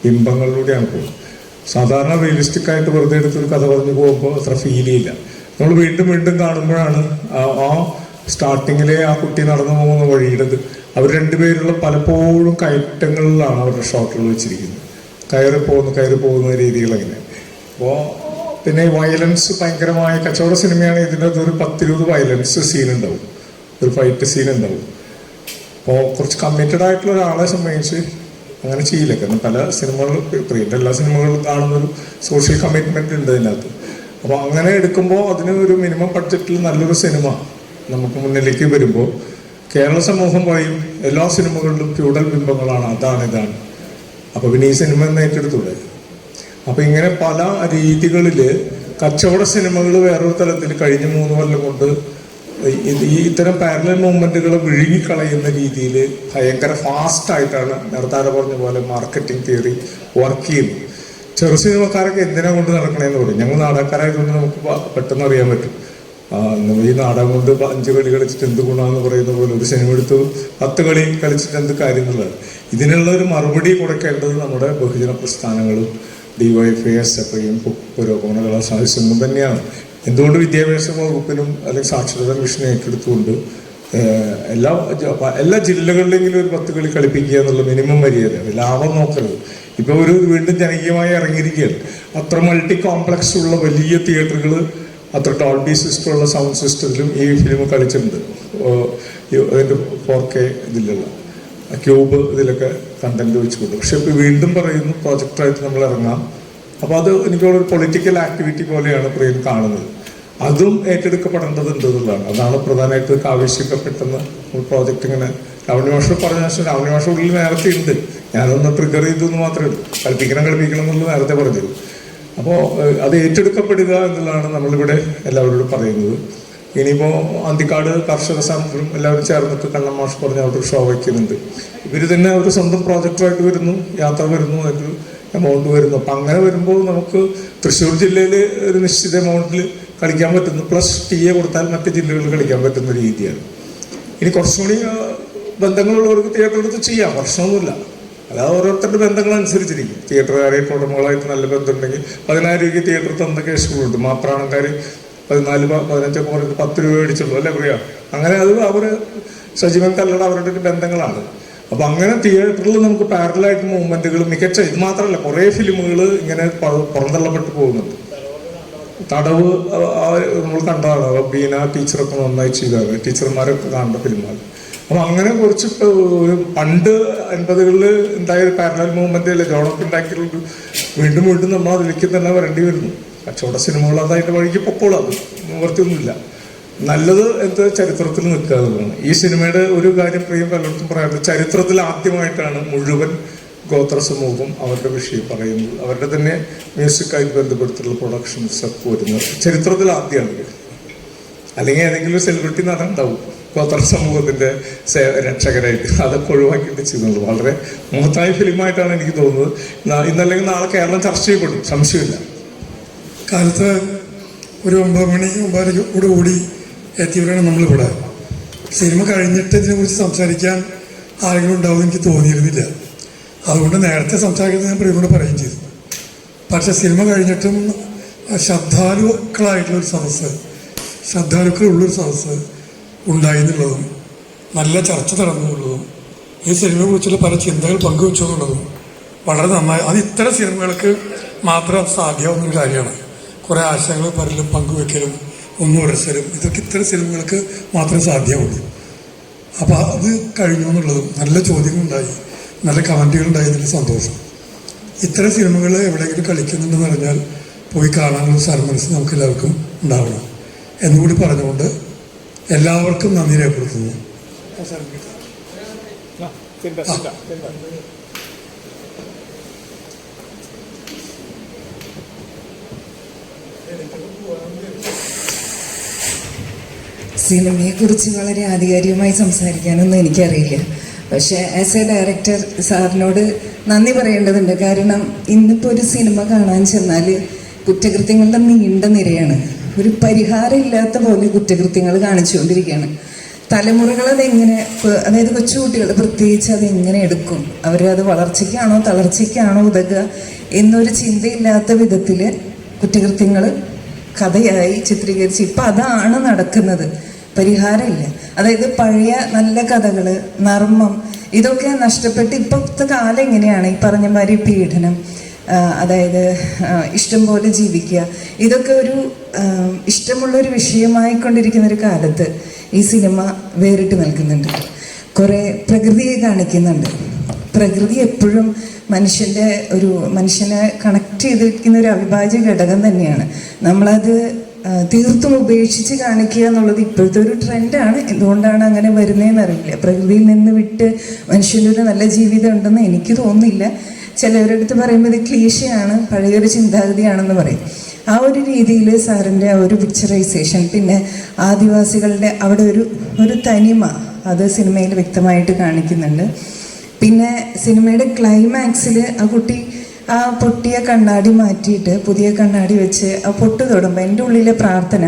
ബിംബങ്ങളിലൂടെയാണ് പോകുന്നത്. സാധാരണ റിയലിസ്റ്റിക് ആയിട്ട് വെറുതെ എടുത്തൊരു കഥ പറഞ്ഞു പോകുമ്പോൾ അത്ര ഫീൽ ചെയ്യില്ല. നമ്മൾ വീണ്ടും വീണ്ടും കാണുമ്പോഴാണ് ആ സ്റ്റാർട്ടിങ്ങിലെ ആ കുട്ടി നടന്നു പോകുന്ന വഴിയുടേത്. അവർ രണ്ടുപേരുള്ള പലപ്പോഴും കയറ്റങ്ങളിലാണ് അവരുടെ ഷോട്ടുകൾ വെച്ചിരിക്കുന്നത്. കയറി പോകുന്ന രീതികൾ അങ്ങനെ. അപ്പോൾ പിന്നെ വയലൻസ് ഭയങ്കരമായ കച്ചവട സിനിമയാണ്. ഇതിനകത്ത് ഒരു 10-20 വയലൻസ് സീൻ ഉണ്ടാവും, ഒരു ഫൈറ്റ് സീൻ ഉണ്ടാവും. അപ്പോൾ കുറച്ച് കമ്മിറ്റഡ് ആയിട്ടുള്ള ഒരാളെ സംബന്ധിച്ച് അങ്ങനെ ചെയ്യില്ല. കാരണം പല സിനിമകളും, പ്രിയൻ്റെ എല്ലാ സിനിമകളും കാണുന്നൊരു സോഷ്യൽ കമ്മിറ്റ്മെൻ്റ് ഉണ്ട് ഇതിനകത്ത്. അപ്പോൾ അങ്ങനെ എടുക്കുമ്പോൾ അതിന് ഒരു മിനിമം ബഡ്ജറ്റിൽ നല്ലൊരു സിനിമ നമുക്ക് മുന്നിലേക്ക് വരുമ്പോൾ കേരള സമൂഹം പറയും എല്ലാ സിനിമകളിലും ഫ്യൂഡൽ ബിംബങ്ങളാണ്, ഇതാണ്. അപ്പോൾ പിന്നെ ഈ സിനിമ എന്ന് ഏറ്റെടുത്തൂടെ? അപ്പോൾ ഇങ്ങനെ പല രീതികളിൽ കച്ചവട സിനിമകൾ വേറൊരു തലത്തിൽ കഴിഞ്ഞ 3 കൊല്ലം കൊണ്ട് ഈ ഇത്തരം പാരലൽ മൂവ്മെൻറ്റുകളെ വിഴുങ്ങിക്കളയുന്ന രീതിയിൽ ഭയങ്കര ഫാസ്റ്റായിട്ടാണ് നേരത്തെ പറഞ്ഞ പോലെ മാർക്കറ്റിംഗ് തിയറി വർക്ക് ചെയ്യുന്നത്. ചെറു സിനിമക്കാരൊക്കെ എന്തിനാ കൊണ്ട് നടക്കണേന്ന് പറയും. ഞങ്ങൾ നാടകക്കാരായതുകൊണ്ട് നമുക്ക് പെട്ടെന്ന് അറിയാൻ പറ്റും. ഈ നാടകം കൊണ്ട് 5 കളി കളിച്ചിട്ട് എന്ത് ഗുണമെന്ന് പറയുന്ന പോലെ ഒരു സിനിമ എടുത്ത് 10 കളി കളിച്ചിട്ട് എന്ത് കാര്യം എന്നുള്ളത്. ഇതിനുള്ള ഒരു മറുപടി കൊടുക്കേണ്ടത് നമ്മുടെ ബഹുജന പ്രസ്ഥാനങ്ങളും DYFI, SFI, പുരോഗമന കലാസാഹിത്യം തന്നെയാണ്. എന്തുകൊണ്ട് വിദ്യാഭ്യാസ വകുപ്പിനും അല്ലെങ്കിൽ സാക്ഷരതാ മിഷനും ഏറ്റെടുത്തുകൊണ്ട് എല്ലാ ജില്ലകളിലെങ്കിലും ഒരു 10 കളി കളിപ്പിക്കുക എന്നുള്ള മിനിമം മര്യാദയാണ്. ലാഭം നോക്കരുത്. ഇപ്പോൾ ഒരു വീണ്ടും ജനകീയമായി ഇറങ്ങിയിരിക്കുകയാണ്. അത്ര മൾട്ടി കോംപ്ലക്സ് ഉള്ള വലിയ തിയേറ്ററുകൾ, അത്ര ഡോൾബി സിസ്റ്റം ഉള്ള സൗണ്ട് സിസ്റ്റത്തിലും ഈ ഫിലിം കളിച്ചിട്ടുണ്ട്. അതിൻ്റെ 4K ഇതിലുള്ള ക്യൂബ് ഇതിലൊക്കെ കണ്ടന്റ് വെച്ചുകൊണ്ട്. പക്ഷെ ഇപ്പോൾ വീണ്ടും പറയുന്നു പ്രോജക്റ്റായിട്ട് നമ്മൾ ഇറങ്ങാം. അപ്പോൾ അത് എനിക്കൊരു പൊളിറ്റിക്കൽ ആക്ടിവിറ്റി പോലെയാണ് പ്രിയൻ കാണുന്നത്. അതും ഏറ്റെടുക്കപ്പെടേണ്ടതുണ്ട് എന്നുള്ളതാണ്. അതാണ് പ്രധാനമായിട്ട് ആവശ്യപ്പെട്ടെന്ന് പ്രോജക്റ്റ് ഇങ്ങനെ രാവണി മാഷ് പറഞ്ഞ ശേഷം രാവണി മാഷ ഉള്ളിൽ നേരത്തെ ഉണ്ട്. ഞാനൊന്ന് ട്രിഗർ ചെയ്തെന്ന് മാത്രമേ ഉള്ളൂ. കളിപ്പിക്കണം എന്നുള്ളത് നേരത്തെ പറഞ്ഞത്. അപ്പോൾ അത് ഏറ്റെടുക്കപ്പെടുക എന്നുള്ളതാണ് നമ്മളിവിടെ എല്ലാവരോടും പറയുന്നത്. ഇനിയിപ്പോൾ അന്തിക്കാട് കർഷക സമരം എല്ലാവരും ചേർന്നിട്ട് കണ്ണൻ മാഷ് പറഞ്ഞ് അവിടെ ഷോ വയ്ക്കുന്നുണ്ട്. ഇവർ തന്നെ ഒരു സ്വന്തം പ്രോജക്റ്റായിട്ട് വരുന്നു, യാത്ര വരുന്നു, അതിന് എമൗണ്ട് വരുന്നു. അപ്പം അങ്ങനെ വരുമ്പോൾ നമുക്ക് തൃശ്ശൂർ ജില്ലയിൽ ഒരു നിശ്ചിത എമൗണ്ടിൽ കളിക്കാൻ പറ്റുന്നു, പ്ലസ് TA കൊടുത്താൽ മറ്റ് ജില്ലകളിൽ കളിക്കാൻ പറ്റുന്ന രീതിയാണ്. ഇനി കുറച്ചുകൂടി ബന്ധങ്ങളുള്ളവർക്ക് തിയേറ്റർ എടുത്ത് ചെയ്യാം, പ്രശ്നമൊന്നുമില്ല. അല്ലാതെ ഓരോരുത്തരുടെ ബന്ധങ്ങളനുസരിച്ചിരിക്കും. തിയേറ്ററുകാരായിട്ട് ഉടമകളായിട്ട് നല്ല ബന്ധമുണ്ടെങ്കിൽ 10,000 രൂപയ്ക്ക് തിയേറ്റർ തന്ന കേസുകളുണ്ട്. മാപ്രാണക്കാർ 14-15 പറഞ്ഞിട്ട് 10 രൂപ മേടിച്ചുള്ളൂ അല്ലേ പറയാ. അങ്ങനെ അത് അവർ സജീവൻ കല്ലട അവരുടെ ബന്ധങ്ങളാണ്. അപ്പം അങ്ങനെ തിയേറ്ററിൽ നമുക്ക് പാരലായിട്ട് മൂവ്മെന്റുകൾ മികച്ച ഇത് മാത്രമല്ല കുറേ ഫിലിമുകൾ ഇങ്ങനെ പുറന്തള്ളപ്പെട്ട് പോകുന്നുണ്ട്. തടവ് നമ്മൾ കണ്ടതാണ്. ബീന ടീച്ചറൊക്കെ നന്നായി ചെയ്തത്, ടീച്ചർമാരൊക്കെ കാണേണ്ട ഫിലിമാണ്. അപ്പം അങ്ങനെ കുറച്ച് ഒരു പണ്ട് 80കളിൽ ഉണ്ടായ ഒരു പാരലൽ മൂവ്മെന്റ് അല്ലേ ജോണൊക്കെ ഉണ്ടാക്കിയിട്ടുള്ളത്. വീണ്ടും വീണ്ടും നമ്മൾ അതിലേക്ക് തന്നെ വരേണ്ടി വരുന്നു. കച്ചവട സിനിമകൾ അതതിൻ്റെ വഴിക്ക് പൊക്കോളാം, അത് നിവർത്തിയൊന്നുമില്ല. നല്ലത് എന്ത് ചരിത്രത്തിൽ നിൽക്കുക എന്നുള്ളതാണ്. ഈ സിനിമയുടെ ഒരു കാര്യം പ്രിയം പലയിടത്തും പറയാറുണ്ട്. ചരിത്രത്തിൽ ആദ്യമായിട്ടാണ് മുഴുവൻ ഗോത്ര സമൂഹം അവരുടെ വിഷയം പറയുന്നത്. അവരുടെ തന്നെ മ്യൂസിക്കായിട്ട് ബന്ധപ്പെടുത്തിയുള്ള പ്രൊഡക്ഷൻസ് ഒക്കെ വരുന്നത് ചരിത്രത്തിൽ ആദ്യമാണ്. അല്ലെങ്കിൽ ഏതെങ്കിലും സെലിബ്രിറ്റി നടൻ ഉണ്ടാവും ഗോത്ര സമൂഹത്തിന്റെ രക്ഷകരായിട്ട്. അതൊക്കെ ഒഴിവാക്കിയിട്ട് ചെയ്യുന്നുള്ളൂ. വളരെ മഹത്തായ ഫിലിമായിട്ടാണ് എനിക്ക് തോന്നുന്നത്. ഇന്നല്ലെങ്കിൽ നാളെ കേരളം ചർച്ച ചെയ്യപ്പെടും, സംശയമില്ല. കാലത്ത് ഒരു 9 മണി 9:30 കൂടി എത്തിയവരാണ് നമ്മളിവിടെ. സിനിമ കഴിഞ്ഞിട്ട് ഇതിനെക്കുറിച്ച് സംസാരിക്കാൻ ആരെങ്കിലും ഉണ്ടാവും എനിക്ക് തോന്നിയിരുന്നില്ല. അതുകൊണ്ട് നേരത്തെ സംസാരിക്കുന്നത് ഞാൻ പ്രിയോട് പറയുകയും ചെയ്തു. പക്ഷെ സിനിമ കഴിഞ്ഞിട്ടും ശ്രദ്ധാലുക്കളായിട്ടുള്ളൊരു സദസ്സ്, ശ്രദ്ധാലുക്കളുള്ളൊരു സദസ്സ് ഉണ്ടായി എന്നുള്ളതും നല്ല ചർച്ച നടന്നുള്ളതും ഈ സിനിമയെക്കുറിച്ചുള്ള പല ചിന്തകൾ പങ്കുവെച്ചു എന്നുള്ളതും വളരെ നന്നായി. അത് ഇത്തരം സിനിമകൾക്ക് മാത്രം സാധ്യമാവുന്നൊരു കാര്യമാണ്. കുറേ ആശയങ്ങൾ പലരും പങ്കുവെക്കലും ഒന്നുടച്ചലും ഇതൊക്കെ ഇത്തരം സിനിമകൾക്ക് മാത്രമേ സാധ്യമാവുള്ളൂ. അപ്പോൾ അത് കഴിഞ്ഞു എന്നുള്ളതും നല്ല ചോദ്യങ്ങളുണ്ടായി, നല്ല കമൻറ്റുകളുണ്ടായി എന്നതിൽ സന്തോഷം. ഇത്തരം സിനിമകൾ എവിടെയെങ്കിലും കളിക്കുന്നുണ്ടെന്ന് പറഞ്ഞാൽ പോയി കാണാനുള്ള സന്മനസ് നമുക്ക് എല്ലാവർക്കും ഉണ്ടാവണം എന്നുകൂടി പറഞ്ഞുകൊണ്ട് എല്ലാവർക്കും നന്ദി രേഖപ്പെടുത്തുന്നു. സിനിമയെക്കുറിച്ച് വളരെ ആധികാരികമായി സംസാരിക്കാനൊന്നും എനിക്കറിയില്ല. പക്ഷേ ആസ് എ ഡയറക്ടർ സാറിനോട് നന്ദി പറയേണ്ടതുണ്ട്. കാരണം ഇന്നിപ്പോൾ ഒരു സിനിമ കാണാൻ ചെന്നാൽ കുറ്റകൃത്യങ്ങളുടെ നീണ്ട നിരയാണ്. ഒരു പരിഹാരം ഇല്ലാത്ത പോലെ കുറ്റകൃത്യങ്ങൾ കാണിച്ചുകൊണ്ടിരിക്കുകയാണ്. തലമുറകൾ അതെങ്ങനെ, അതായത് കൊച്ചുകുട്ടികൾ പ്രത്യേകിച്ച് അതെങ്ങനെ എടുക്കും, അവരത് വളർച്ചയ്ക്കാണോ തളർച്ചയ്ക്കാണോ ഉതകുക എന്നൊരു ചിന്തയില്ലാത്ത വിധത്തിൽ കുറ്റകൃത്യങ്ങൾ കഥയായി ചിത്രീകരിച്ച് ഇപ്പം അതാണ് നടക്കുന്നത്. പരിഹാരമില്ല. അതായത് പഴയ നല്ല കഥകൾ, നർമ്മം ഇതൊക്കെ നഷ്ടപ്പെട്ട് ഇപ്പോഴത്തെ കാലം എങ്ങനെയാണ് ഈ പറഞ്ഞ മാതിരി പീഡനം, അതായത് ഇഷ്ടം പോലെ ജീവിക്കുക, ഇതൊക്കെ ഒരു ഇഷ്ടമുള്ളൊരു വിഷയമായിക്കൊണ്ടിരിക്കുന്നൊരു കാലത്ത് ഈ സിനിമ വേറിട്ട് നിൽക്കുന്നുണ്ട്. കുറേ പ്രകൃതിയെ കാണിക്കുന്നുണ്ട്. പ്രകൃതി എപ്പോഴും മനുഷ്യനെ കണക്ട് ചെയ്തിരിക്കുന്ന ഒരു അവിഭാജ്യ ഘടകം തന്നെയാണ്. നമ്മളത് തീർത്തും ഉപേക്ഷിച്ച് കാണിക്കുക എന്നുള്ളത് ഇപ്പോഴത്തെ ഒരു ട്രെൻഡാണ്. എന്തുകൊണ്ടാണ് അങ്ങനെ വരുന്നതെന്ന് അറിയില്ല. പ്രകൃതിയിൽ നിന്ന് വിട്ട് മനുഷ്യനൊരു നല്ല ജീവിതം ഉണ്ടെന്ന് എനിക്ക് തോന്നുന്നില്ല. ചിലവരുടെ അടുത്ത് പറയുമ്പോൾ ഇത് ക്ലീശയാണ്, പഴയൊരു ചിന്താഗതിയാണെന്ന് പറയും. ആ ഒരു രീതിയിൽ സാറിൻ്റെ ആ ഒരു പിക്ചറൈസേഷൻ, പിന്നെ ആദിവാസികളുടെ അവിടെ ഒരു തനിമ അത് സിനിമയിൽ വ്യക്തമായിട്ട് കാണിക്കുന്നുണ്ട്. പിന്നെ സിനിമയുടെ ക്ലൈമാക്സിൽ ആ കുട്ടി ആ പൊട്ടിയ കണ്ണാടി മാറ്റിയിട്ട് പുതിയ കണ്ണാടി വെച്ച് ആ പൊട്ട് തൊടുമ്പോൾ എൻ്റെ ഉള്ളിലെ പ്രാർത്ഥന,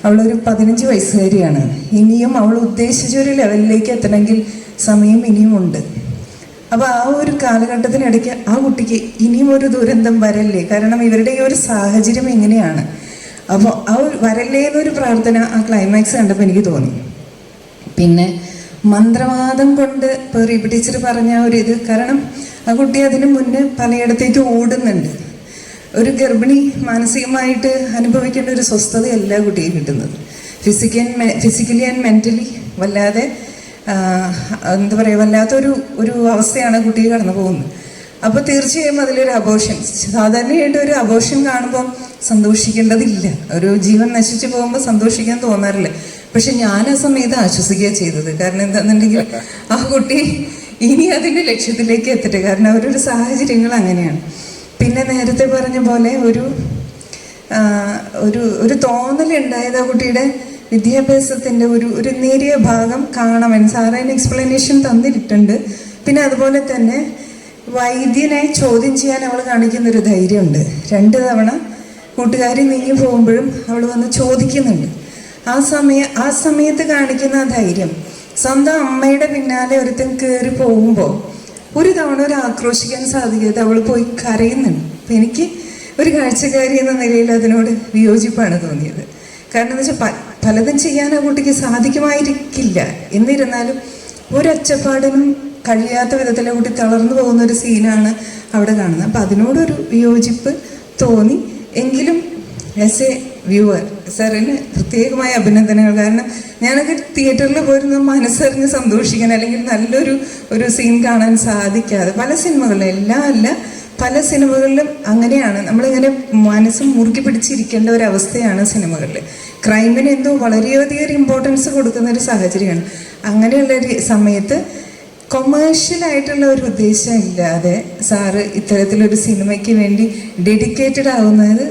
അവളൊരു 15 വയസ്സുകാരിയാണ്. ഇനിയും അവൾ ഉദ്ദേശിച്ചൊരു ലെവലിലേക്ക് എത്തണമെങ്കിൽ സമയം ഇനിയുമുണ്ട്. അപ്പോൾ ആ ഒരു കാലഘട്ടത്തിനിടയ്ക്ക് ആ കുട്ടിക്ക് ഇനിയും ഒരു ദുരന്തം വരല്ലേ. കാരണം ഇവരുടെ ഈ ഒരു സാഹചര്യം എങ്ങനെയാണ്, അപ്പോൾ ആ ഒരു വരല്ലേന്നൊരു പ്രാർത്ഥന ആ ക്ലൈമാക്സ് കണ്ടപ്പോൾ എനിക്ക് തോന്നി. പിന്നെ മന്ത്രവാദം കൊണ്ട് ഇപ്പോൾ റീബി ടീച്ചർ പറഞ്ഞ ഒരു ഇത്, കാരണം ആ കുട്ടി അതിന് മുന്നേ പലയിടത്തേക്ക് ഓടുന്നുണ്ട്. ഒരു മാനസികമായിട്ട് അനുഭവിക്കേണ്ട ഒരു സ്വസ്ഥതയല്ല കുട്ടിക്ക് കിട്ടുന്നത്. ഫിസിക്കലി ആൻഡ് മെൻ്റലി വല്ലാതെ എന്താ പറയുക, വല്ലാത്തൊരു അവസ്ഥയാണ് കുട്ടി കടന്നു പോകുന്നത്. അപ്പോൾ തീർച്ചയായും അതിലൊരു അബോർഷൻ, സാധാരണയായിട്ട് ഒരു അബോർഷൻ കാണുമ്പോൾ സന്തോഷിക്കേണ്ടതില്ല, ഒരു ജീവൻ നശിച്ചു പോകുമ്പോൾ സന്തോഷിക്കാൻ തോന്നാറില്ല. പക്ഷെ ഞാൻ ആ സമയത്ത് ആശ്വസിക്കുക ചെയ്തത്. കാരണം എന്താണെന്നുണ്ടെങ്കിൽ ആ കുട്ടി ഇനി അതിൻ്റെ ലക്ഷ്യത്തിലേക്ക് എത്തട്ടെ, കാരണം അവരൊരു സാഹചര്യങ്ങൾ അങ്ങനെയാണ്. പിന്നെ നേരത്തെ പറഞ്ഞ പോലെ ഒരു തോന്നലുണ്ടായത് ആ കുട്ടിയുടെ വിദ്യാഭ്യാസത്തിൻ്റെ ഒരു നേരിയ ഭാഗം കാണാമെന്ന് സാറിന് എക്സ്പ്ലനേഷൻ തന്നിട്ടുണ്ട്. പിന്നെ അതുപോലെ തന്നെ വൈദ്യനെ ചോദ്യം ചെയ്യാൻ അവൾ കാണിക്കുന്നൊരു ധൈര്യമുണ്ട്. 2 തവണ കൂട്ടുകാരി നീങ്ങി പോകുമ്പോഴും അവൾ വന്ന് ചോദിക്കുന്നുണ്ട്. ആ സമയത്ത് കാണിക്കുന്ന ആ ധൈര്യം, സ്വന്തം അമ്മയുടെ പിന്നാലെ ഒരുത്തൻ കയറി പോകുമ്പോൾ ഒരു തവണ ഒരു ആക്രോശിക്കാൻ സാധിക്കാതെ അവൾ പോയി കരയുന്നുണ്ട്. അപ്പം എനിക്ക് ഒരു കാഴ്ചക്കാരി എന്ന നിലയിൽ അതിനോട് വിയോജിപ്പാണ് തോന്നിയത്. കാരണം എന്ന് വെച്ചാൽ പലതും ചെയ്യാൻ ആ കുട്ടിക്ക് സാധിക്കുമായിരിക്കില്ല, എന്നിരുന്നാലും ഒരൊച്ചപ്പാടിനും കഴിയാത്ത വിധത്തിൽ ആ കുട്ടി തളർന്നു പോകുന്ന ഒരു സീനാണ് അവിടെ കാണുന്നത്. അപ്പം അതിനോടൊരു വിയോജിപ്പ് തോന്നി. എങ്കിലും ആസ് എ വ്യൂവർ സാറിന് പ്രത്യേകമായ അഭിനന്ദനങ്ങൾ. കാരണം ഞാനൊക്കെ തിയേറ്ററിൽ പോയിരുന്ന മനസ്സറിഞ്ഞ് സന്തോഷിക്കാൻ, അല്ലെങ്കിൽ നല്ലൊരു സീൻ കാണാൻ സാധിക്കാതെ പല സിനിമകളിലും, എല്ലാം അല്ല, പല സിനിമകളിലും അങ്ങനെയാണ്. നമ്മളിങ്ങനെ മനസ്സ് മുറുക്കി പിടിച്ചിരിക്കേണ്ട ഒരു അവസ്ഥയാണ് സിനിമകളിൽ. ക്രൈമിന് എന്തോ വളരെയധികം ഇമ്പോർട്ടൻസ് കൊടുക്കുന്ന ഒരു സാഹചര്യമാണ്. അങ്ങനെയുള്ളൊരു സമയത്ത് കൊമേഴ്ഷ്യലായിട്ടുള്ള ഒരു ഉദ്ദേശം ഇല്ലാതെ സാറ് ഇത്തരത്തിലൊരു സിനിമയ്ക്ക് വേണ്ടി ഡെഡിക്കേറ്റഡ് ആവുന്നത്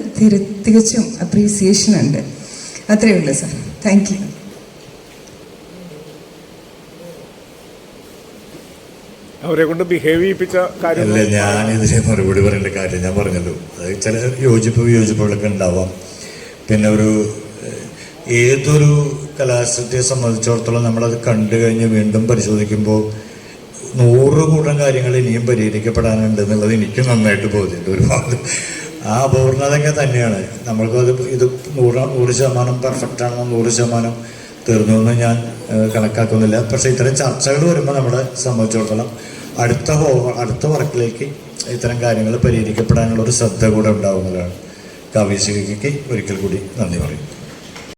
തികച്ചും അപ്രീസിയേഷൻ ഉണ്ട്. അത്രയേ ഉള്ളൂ സാർ. Thank you. അവരെ കൊണ്ട് ബിഹേവ് ചെയ്യിപ്പിച്ച കാര്യം ഞാനിതിനെ മറുപടി പറയേണ്ട കാര്യം ഞാൻ പറഞ്ഞല്ലോ. അത് ചില വിയോജിപ്പുകളൊക്കെ ഉണ്ടാവാം. പിന്നെ ഏതൊരു കലാസൃഷ്ടിയെ സംബന്ധിച്ചിടത്തോളം നമ്മളത് കണ്ടു കഴിഞ്ഞ് വീണ്ടും പരിശോധിക്കുമ്പോൾ 100 കൂട്ടം കാര്യങ്ങൾ ഇനിയും പരിഹരിക്കപ്പെടാനുണ്ട് എന്നുള്ളത് എനിക്ക് നന്നായിട്ട് ബോധ്യമുണ്ട്. ഒരുപാട് ആ അപൂർണതയൊക്കെ തന്നെയാണ്. നമ്മൾക്കത് ഇത് 100% പെർഫെക്റ്റ് ആണെന്നോ 100% തീർന്നു എന്ന് ഞാൻ കണക്കാക്കുന്നില്ല. പക്ഷേ ഇത്തരം ചർച്ചകൾ വരുമ്പോൾ നമ്മളെ സംബന്ധിച്ചിടത്തോളം അടുത്ത വർക്കിലേക്ക് ഇത്തരം കാര്യങ്ങൾ പരിഹരിക്കപ്പെടാനുള്ള ഒരു ശ്രദ്ധ കൂടെ ഉണ്ടാവുന്നതാണ്. കാവ്യശിഖയ്ക്ക് ഒരിക്കൽ കൂടി നന്ദി പറയും.